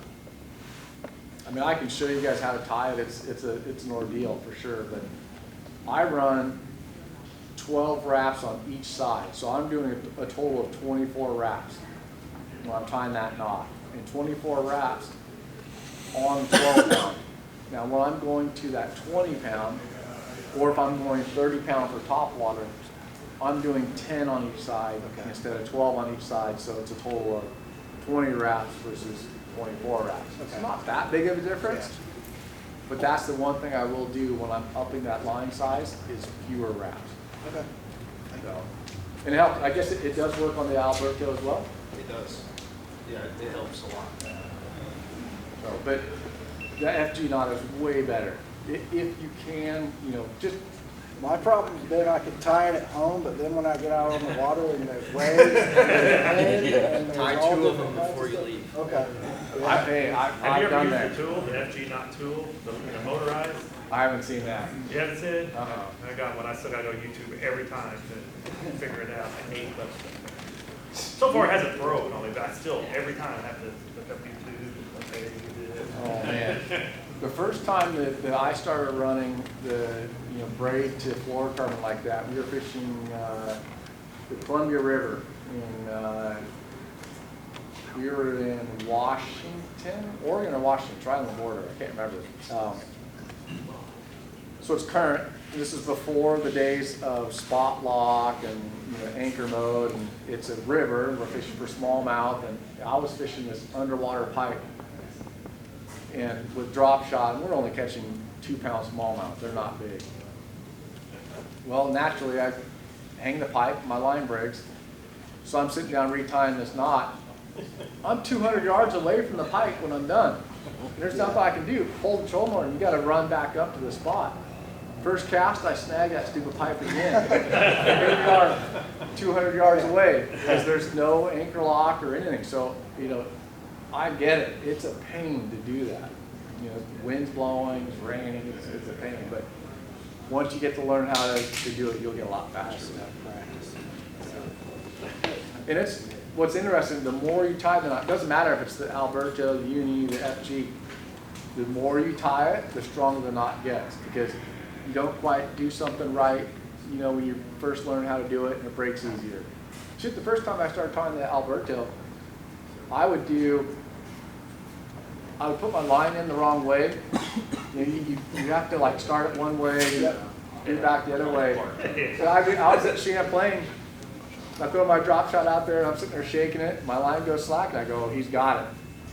I can show you guys how to tie it. It's an ordeal for sure, but I run 12 wraps on each side. So I'm doing a total of 24 wraps when I'm tying that knot. And 24 wraps on 12 pound. Now when I'm going to that 20 pound, or if I'm going 30 pound for top water, I'm doing 10 on each side instead of 12 on each side. So it's a total of 20 wraps versus 24 wraps. It's not that big of a difference, but that's the one thing I will do when I'm upping that line size is fewer wraps. Okay. So, and it helps. I guess it does work on the Alberto as well. It does. Yeah, it helps a lot. So, but the FG knot is way better. If you can, just My problem's been I could tie it at home, but then when I get out on the water and there's waves and there's Tie all 2 of different them kinds before you stuff. leave. Okay. Have you I've ever done used that. the tool, the FG knot tool, the motorized? I haven't seen that. You haven't seen it? Uh-uh. I got one, I still gotta go YouTube every time to figure it out. I hate it. So far it hasn't broken on me, but I still, every time I have to look up YouTube, okay, you did it. Oh, man. The first time that I started running the, braid to fluorocarbon like that, we were fishing the Columbia River in, we were in Washington, Oregon or Washington, it's right on the border, I can't remember. So it's current. This is before the days of spot lock and anchor mode, and it's a river. We're fishing for smallmouth, and I was fishing this underwater pipe, and with drop shot, and we're only catching 2-pound smallmouth. They're not big. Well, naturally, I hang the pipe, my line breaks, so I'm sitting down retying this knot. I'm 200 yards away from the pipe when I'm done. There's nothing I can do. Pull the trolling motor, and you got to run back up to the spot. First cast, I snag that stupid pipe again. Here we are, 200 yards away, because there's no anchor lock or anything. So, I get it. It's a pain to do that. Wind's blowing, it's raining, it's a pain. But once you get to learn how to do it, you'll get a lot faster. And it's what's interesting. The more you tie the knot, it doesn't matter if it's the Alberto, the Uni, the FG. The more you tie it, the stronger the knot gets, because you don't quite do something right, when you first learn how to do it, and it breaks easier. Shit, the first time I started tying the Alberto, I would put my line in the wrong way. You have to like start it one way, get it back the other way. So I was at Champlain, I throw my drop shot out there, and I'm sitting there shaking it, my line goes slack, and I go, he's got it.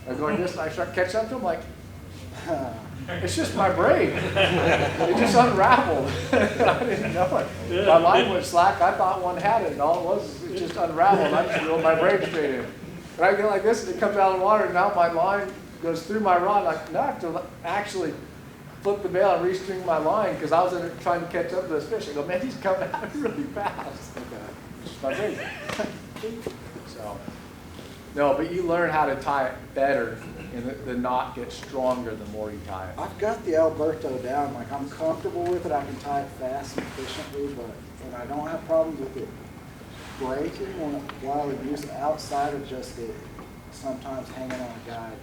I go like this, and I start catching up to him like, it's just my braid. It just unraveled. I didn't know it. My line went slack. I thought one had it, and all it was just unraveled. I just reeled my braid straight in. And I go like this, and it comes out of the water, and now my line goes through my rod. Now I have to actually flip the bail and restring my line, because I was in there trying to catch up to this fish. I go, man, he's coming out really fast. It's just my braid. So, no, but you learn how to tie it better, and the knot gets stronger the more you tie it. I've got the Alberto down, like I'm comfortable with it, I can tie it fast and efficiently, but when I don't have problems with it breaking while we use it outside of just it sometimes hanging on a guide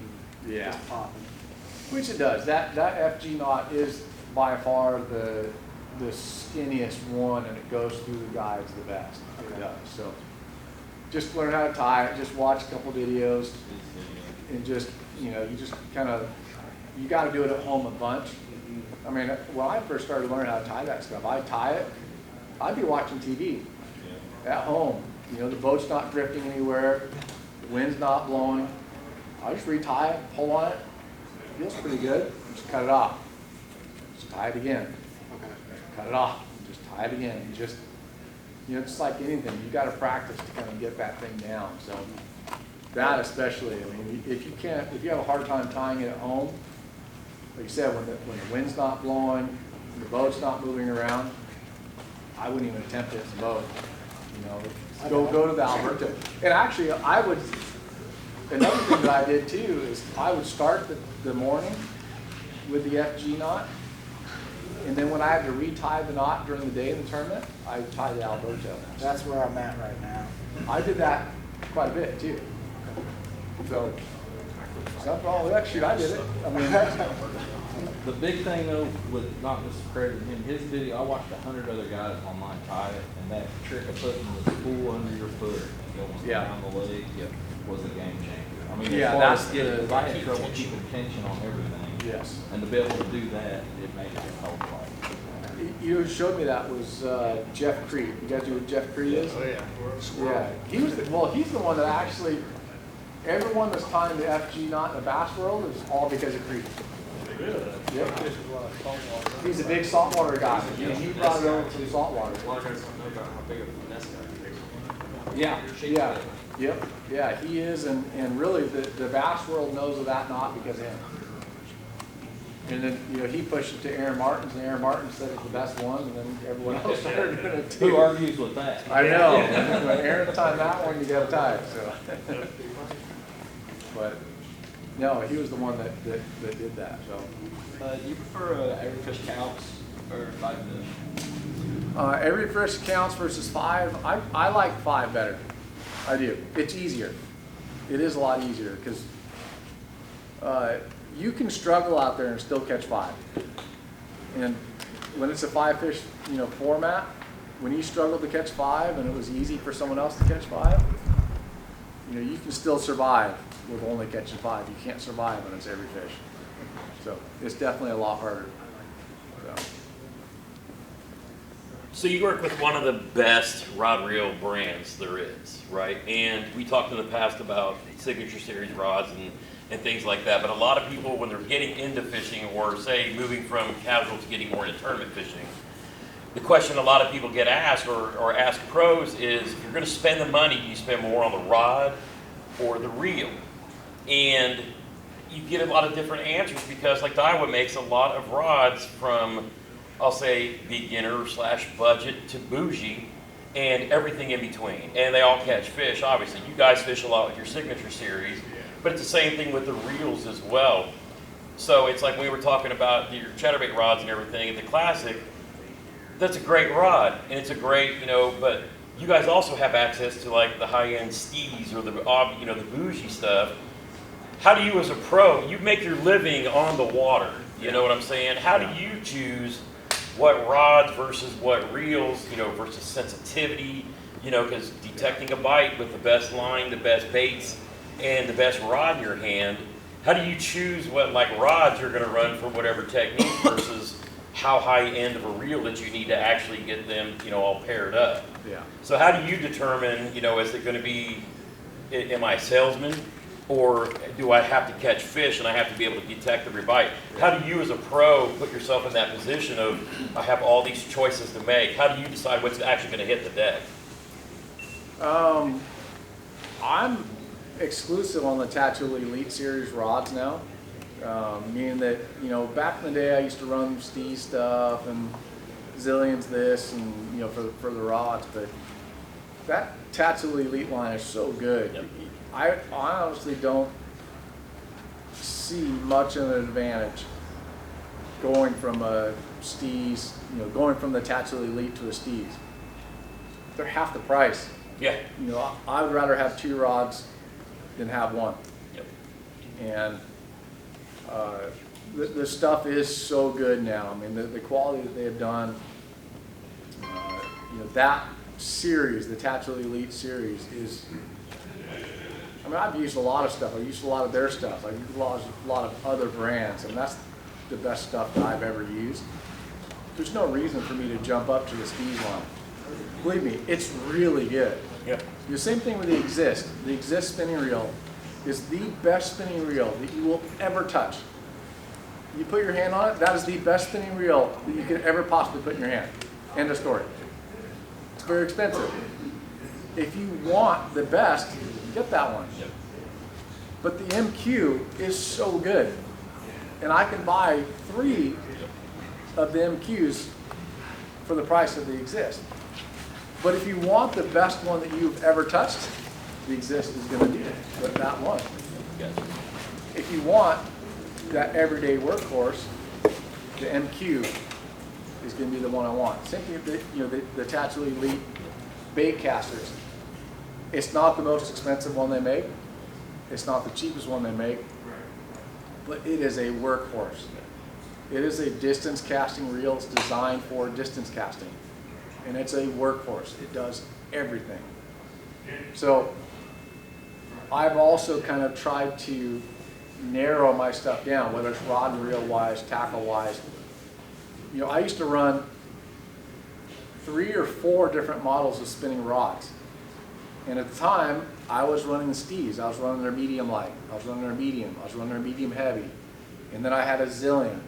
and just popping. Which it does. That FG knot is by far the skinniest one, and it goes through the guides the best. It does. So just learn how to tie it, just watch a couple videos, and just, you just kind of, you got to do it at home a bunch. I mean, when I first started learning how to tie that stuff, I'd tie it, I'd be watching TV at home. The boat's not drifting anywhere, the wind's not blowing. I just retie it, pull on it, feels pretty good, just cut it off. Just tie it again. Cut it off, just tie it again. And just, it's like anything, you got to practice to kind of get that thing down. So that especially, I mean, if you have a hard time tying it at home, like you said, when the wind's not blowing, when the boat's not moving around, I wouldn't even attempt it in the boat. Go to the Alberto. And actually, another thing that I did too is I would start the morning with the FG knot, and then when I had to retie the knot during the day in the tournament, I would tie the Alberto. That's where I'm at right now. I did that quite a bit too. So, nothing wrong with that. Shoot, I did it. I mean, the big thing though, with not discrediting him, his video, I watched 100 other guys online tie it, and that trick of putting the spool under your foot and going down the leg was a game changer. I mean, as far as getting, I had trouble keeping tension on everything. Yes. And to be able to do that, it made it a whole lot. You showed me that was Jeff Creed. You guys know who Jeff Creed is? Oh yeah. Yeah. He's the one that actually, everyone that's tying the FG knot in the bass world is all because of Creed. Really? Yep. He's a big saltwater guy. He brought it over from saltwater. A lot of guys don't know about how big of a finesse guy he is. Yeah. Yep. Yeah, he is, and really the bass world knows of that knot because of him. And then, you know, he pushed it to Aaron Martin's, and Aaron Martin said it's the best one, and then everyone else started doing it too. Who argues with that? I know. When Aaron timed that one, you got to tie it, so. But, no, he was the one that did that, so. Do you prefer every fish counts or 5 fish? Every fish counts versus 5. I like 5 better. I do. It's easier. It is a lot easier because you can struggle out there and still catch 5. And when it's a 5 fish, you know, format, when you struggle to catch 5 and it was easy for someone else to catch 5, you know, you can still survive with only catching 5. You can't survive when it's every fish. So it's definitely a lot harder. So you work with one of the best rod reel brands there is, right? And we talked in the past about Signature Series rods and things like that, but a lot of people, when they're getting into fishing or say moving from casual to getting more into tournament fishing, the question a lot of people get asked or ask pros is, if you're gonna spend the money, do you spend more on the rod or the reel? And you get a lot of different answers because like Daiwa makes a lot of rods from, I'll say, beginner / budget to bougie and everything in between. And they all catch fish, obviously. You guys fish a lot with your Signature Series, but it's the same thing with the reels as well. So it's like we were talking about your chatterbait rods and everything at the Classic. That's a great rod, and it's a great, you know, but you guys also have access to like the high-end stees or the, you know, the bougie stuff. How do you as a pro, you make your living on the water, you know what I'm saying? How do you choose what rods versus what reels, you know, versus sensitivity, you know, because detecting a bite with the best line, the best baits, and the best rod in your hand, how do you choose what like rods you're going to run for whatever technique versus how high end of a reel that you need to actually get them, you know, all paired up? Yeah. So how do you determine, you know, is it going to be, am I a salesman? Or do I have to catch fish and I have to be able to detect every bite? How do you as a pro put yourself in that position of, I have all these choices to make? How do you decide what's actually going to hit the deck? I'm exclusive on the Tattoo Elite Series rods now. Meaning that, you know, back in the day I used to run Steve stuff and Zillions this and, you know, for the rods, but that Tattoo Elite line is so good. Yep. I honestly don't see much of an advantage going from a Steez, you know, going from the Tattoo Elite to a Steez. They're half the price. Yeah. You know, I would rather have 2 rods than have 1. Yep. And the stuff is so good now. I mean, the quality that they have done, you know, that series, the Tattoo Elite series is, I mean, I've used a lot of stuff. I've used a lot of their stuff. I've used a lot of other brands, and that's the best stuff that I've ever used. There's no reason for me to jump up to the Steez line. Believe me, it's really good. Yep. The same thing with the Exist. The Exist spinning reel is the best spinning reel that you will ever touch. You put your hand on it, that is the best spinning reel that you could ever possibly put in your hand. End of story. It's very expensive. If you want the best, get that one. Yep. But the MQ is so good. And I can buy 3 of the MQs for the price of the Exist. But if you want the best one that you've ever touched, the Exist is going to be that one. Gotcha. If you want that everyday workhorse, the MQ is going to be the one I want. Same thing with the Tattoo Elite bait casters. It's not the most expensive one they make. It's not the cheapest one they make. But it is a workhorse. It is a distance casting reel. It's designed for distance casting. And it's a workhorse. It does everything. So I've also kind of tried to narrow my stuff down, whether it's rod and reel wise, tackle wise. You know, I used to run 3 or 4 different models of spinning rods. And at the time, I was running the Steez. I was running their medium light. I was running their medium. I was running their medium heavy. And then I had a Zillion.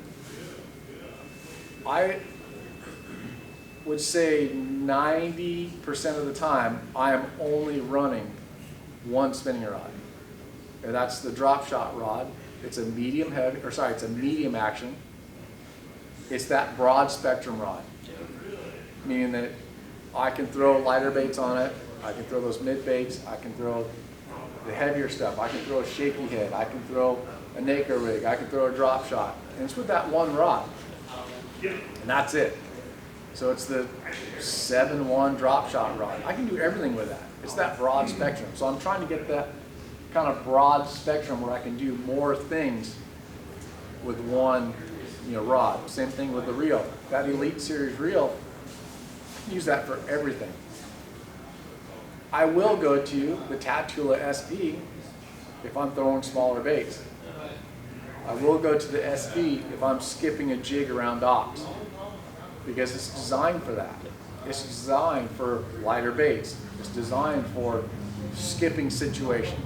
I would say 90% of the time, I am only running one spinning rod. And that's the drop shot rod. It's a medium heavy, or sorry, it's a medium action. It's that broad spectrum rod, meaning that I can throw lighter baits on it, I can throw those mid baits, I can throw the heavier stuff, I can throw a shaky head, I can throw a NACO rig, I can throw a drop shot, and it's with that one rod, and that's it. So it's the 7-1 drop shot rod. I can do everything with that. It's that broad spectrum. So I'm trying to get that kind of broad spectrum where I can do more things with one, rod. Same thing with the reel. That Elite Series reel, use that for everything. I will go to the Tatula SV if I'm throwing smaller baits. I will go to the SV if I'm skipping a jig around docks, because it's designed for that. It's designed for lighter baits. It's designed for skipping situations.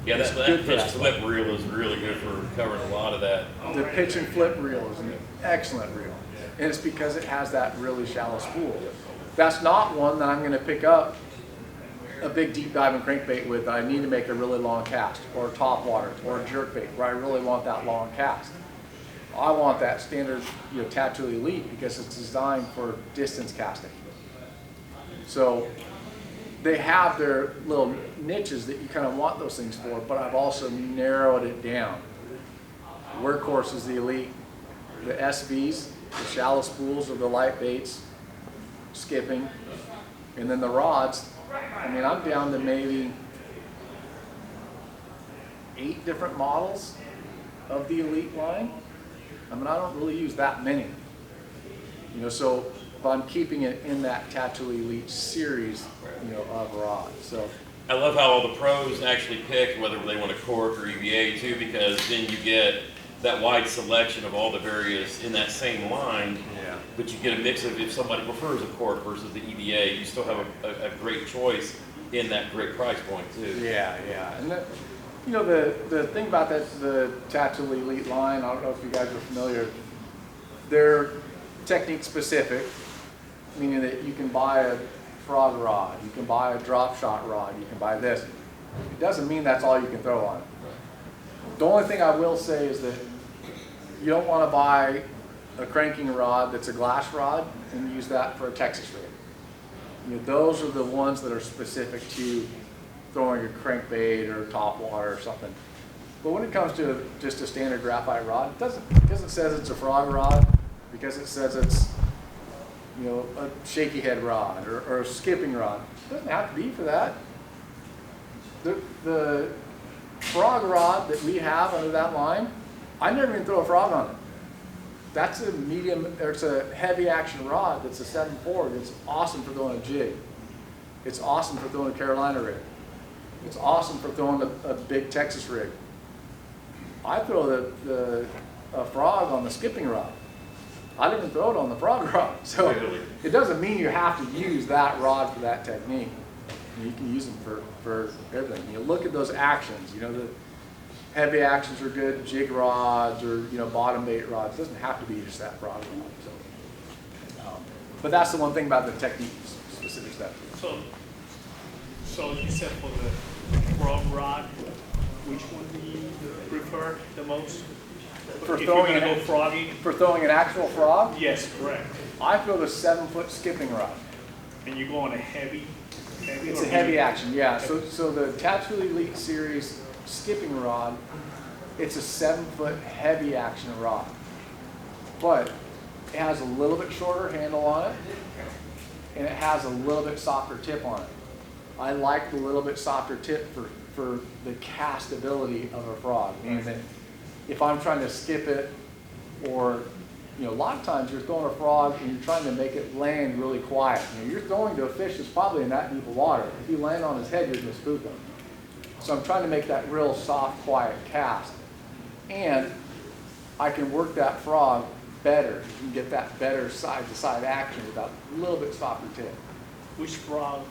Yeah, It's that good for pitch that. flip reel is really good for covering a lot of that. The pitch and flip reel is an excellent reel, and it's because it has that really shallow spool. That's not one that I'm going to pick up a big deep diving crankbait with that I need to make a really long cast, or a top water, or a jerkbait where I really want that long cast. I want that standard Tattoo Elite because it's designed for distance casting. So they have their little niches that you kind of want those things for, but I've also narrowed it down. Workhorse is the Elite, the SVs, the shallow spools are the light baits, skipping, and then the rods. I mean, I'm down to maybe 8 different models of the Elite line. I mean, I don't really use that many. So if I'm keeping it in that Tattoo Elite series, of rods. So I love how all the pros actually pick whether they want a cork or EVA too, because then you get that wide selection of all the various in that same line. Yeah. But you get a mix of, if somebody prefers a cork versus the EVA, you still have a great choice in that great price point too. Yeah. And the thing about the Tattoo Elite line, I don't know if you guys are familiar, they're technique specific, meaning that you can buy a frog rod, you can buy a drop shot rod, you can buy this. It doesn't mean that's all you can throw on it. The only thing I will say is that you don't want to buy a cranking rod that's a glass rod and use that for a Texas rig. Those are the ones that are specific to throwing a crankbait or top water or something. But when it comes to just a standard graphite rod, because it says it's a frog rod, because it says it's a shaky head rod or a skipping rod, it doesn't have to be for that. The frog rod that we have under that line, I never even throw a frog on it. That's a medium, or it's a heavy action rod that's a 7.4 that's awesome for throwing a jig. It's awesome for throwing a Carolina rig. It's awesome for throwing a big Texas rig. I throw a frog on the skipping rod. I didn't even throw it on the frog rod. So it doesn't mean you have to use that rod for that technique. You can use them for everything. Look at those actions. The heavy actions are good, jig rods or bottom bait rods. It doesn't have to be just that frog rod. So, but that's the one thing about the technique specific stuff. So you said for the frog rod, which one do you prefer the most? For if throwing you're gonna go frogging? For throwing an actual frog? Yes, correct. I throw the 7-foot skipping rod. And you go on a heavy? It's a heavy action, yeah. So the Tattoo Elite Series skipping rod, it's a 7-foot heavy action rod. But it has a little bit shorter handle on it, and it has a little bit softer tip on it. I like the little bit softer tip for the castability of a frog, meaning that if I'm trying to skip it, or a lot of times you're throwing a frog and you're trying to make it land really quiet. You're throwing to a fish that's probably in that deep of water. If you land on his head, you're going to spook him. So I'm trying to make that real soft, quiet cast. And I can work that frog better. You can get that better side-to-side action without a little bit softer tip. Which frog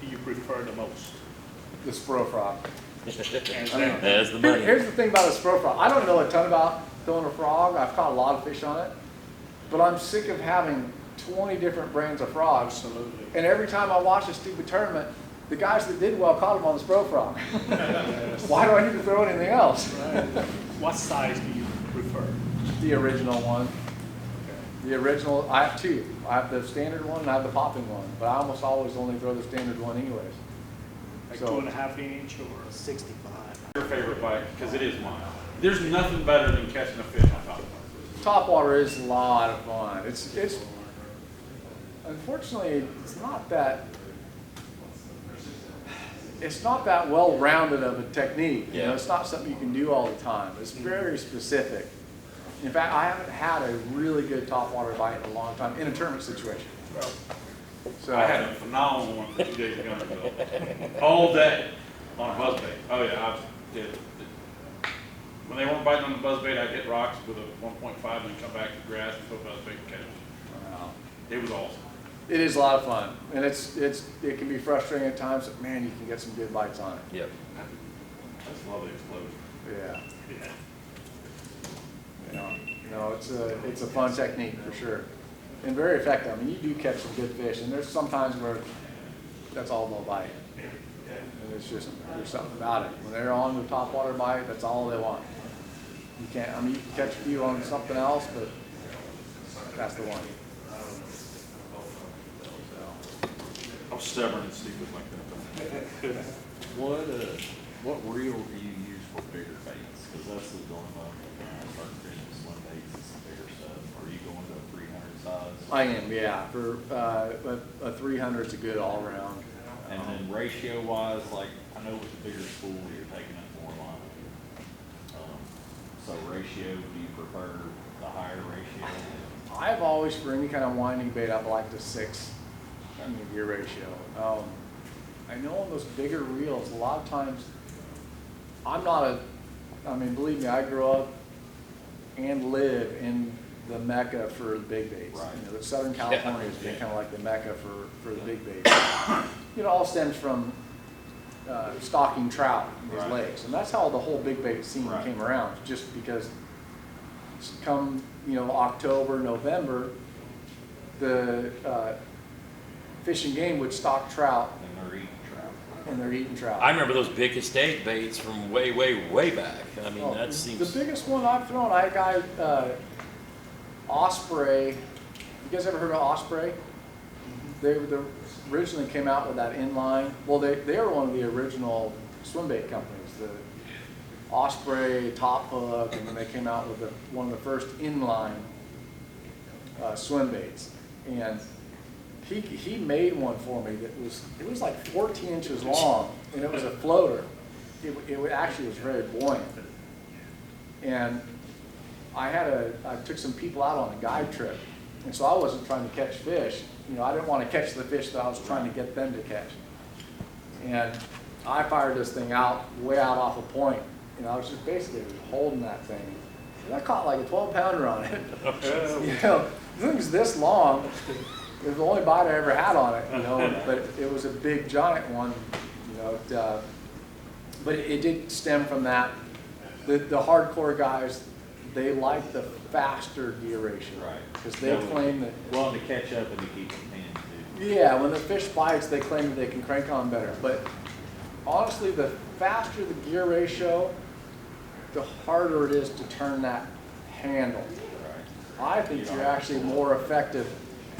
do you prefer the most? The Spro frog. There's the money. Here's the thing about a Spro frog. I don't know a ton about throwing a frog. I've caught a lot of fish on it. But I'm sick of having 20 different brands of frogs. Absolutely. And every time I watch a stupid tournament, the guys that did well caught them on the Spro frog. Why do I need to throw anything else? Right. What size do you prefer? The original one. The original, I have two. I have the standard one and I have the popping one, but I almost always only throw the standard one anyways. Like So- 2.5 inch or 65. Your favorite bite, because it is mine. There's nothing better than catching a fish on top of it. Topwater is a lot of fun. It's unfortunately it's not that well-rounded of a technique. You know, it's not something you can do all the time. It's very specific. In fact, I haven't had a really good topwater bite in a long time in a tournament situation. So I had a phenomenal one 2 days ago. All day on a buzzbait. Oh yeah, I did. When they weren't biting on the buzzbait, I'd hit rocks with a 1.5 and then come back to the grass and put buzzbait and catch it. Wow. It was awesome. It is a lot of fun, and it can be frustrating at times, but man, you can get some good bites on it. Yep. I just love the explosion. Yeah. No, it's a fun technique for sure, and very effective. I mean, you do catch some good fish, and there's some times where that's all they'll bite, and it's just there's something about it. When they're on the topwater bite, that's all they want. You can't. I mean, you can catch a few on something else, but that's the one. I'm stubborn and stupid like that. What reel do you use for bigger baits? Because that's the dilemma. Start fishing swim baits and some bigger stuff. Are you going to a 300 size? I am, yeah. For a 300 is a good all around. And then ratio wise, like I know with the bigger spool you're taking up more line. So ratio, do you prefer the higher ratio? I've always, for any kind of winding bait, I've liked the 6 gear ratio. I know on those bigger reels, a lot of times, I mean, believe me, I grew up and live in the mecca for the big baits. Right. You know, Southern California has been kind of like the mecca for the big baits. It all stems from stocking trout in these lakes, and that's how the whole big bait scene came around. Just because, come October, November, the Fish and Game would stock trout, and they're eating trout. I remember those big estate baits from way, way, way back. I mean, that seems. The biggest one I've thrown, I had a guy, Osprey. You guys ever heard of Osprey? They originally came out with that inline. Well, they were one of the original swim bait companies. The Osprey, Top Hook, and then they came out with one of the first inline swim baits. And he made one for me that was like 14 inches long, and it was a floater. It actually was very buoyant. And I took some people out on a guide trip, and so I wasn't trying to catch fish. I didn't want to catch the fish that I was trying to get them to catch. And I fired this thing out way out off a point. I was just basically holding that thing. And I caught like a 12-pounder on it. The thing's this long. It was the only bite I ever had on it, but it was a big giant one, but it did stem from that. The hardcore guys, they like the faster gear ratio, because they claim that willing to catch up and to keep them in too. Yeah, when the fish bites, they claim that they can crank on better. But honestly, the faster the gear ratio, the harder it is to turn that handle. I think you're actually more effective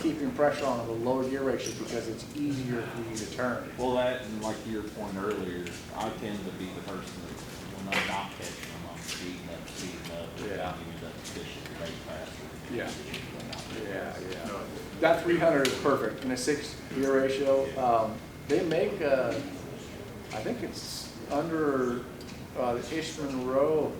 keeping pressure on a lower gear ratio because it's easier for you to turn. Well, that, and like your point earlier, I tend to be the person that when I'm not catching them, I'm speeding up, and you end up fishing way faster. Yeah. That 300 is perfect in a 6 gear ratio. They make, I think it's under the Hickman Row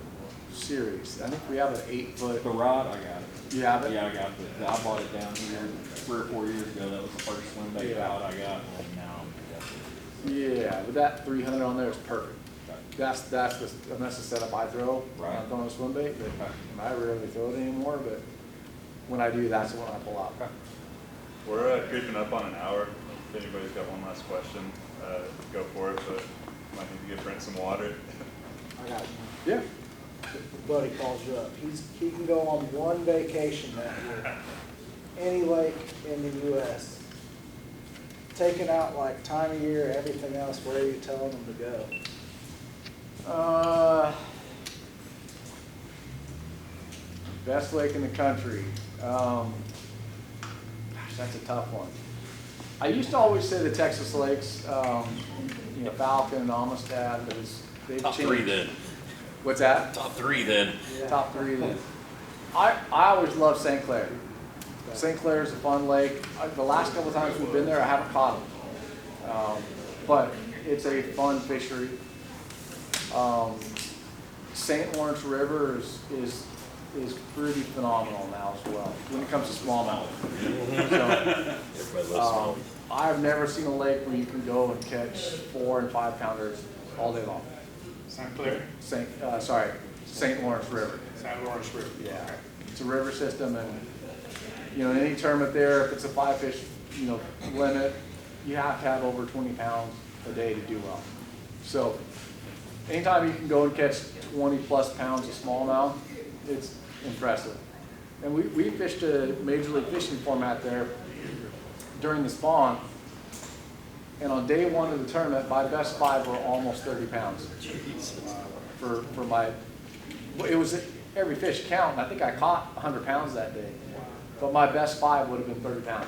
series. I think we have an 8-foot. The rod, I got it. You have it? Yeah, I got it. I bought it down here 3 or 4 years ago. That was the first swim bait rod I got, and now Yeah, with that 300 on there is perfect. That's the setup I throw when I'm throwing a swim bait. But I rarely throw it anymore, but when I do, that's the one I pull out. We're creeping up on an hour. If anybody's got one last question, go for it, but might need to give Brent some water. I got you. Yeah. If buddy calls you up, he can go on one vacation that year, any lake in the U.S. Taking out like time of year, everything else. Where are you telling them to go? Best lake in the country. That's a tough one. I used to always say the Texas Lakes, Falcon and Amistad, but they've Top changed. 3 then. What's that? Top 3 then. Top 3 then. I always love St. Clair. St. Clair is a fun lake. The last couple of times we've been there, I haven't caught them. But it's a fun fishery. St. Lawrence River is pretty phenomenal now as well when it comes to smallmouth. Everybody loves I've never seen a lake where you can go and catch 4 and 5 pounders all day long. St. Clair? St. Lawrence River. St. Lawrence River. Yeah, it's a river system, and any tournament there, if it's a 5-fish limit, you have to have over 20 pounds a day to do well. So anytime you can go and catch 20 plus pounds of smallmouth, it's impressive. And we fished a Major League Fishing format there during the spawn, and on day 1 of the tournament, my best 5 were almost 30 pounds. For my, it was every fish count, and I think I caught 100 pounds that day. But my best 5 would have been 30 pounds.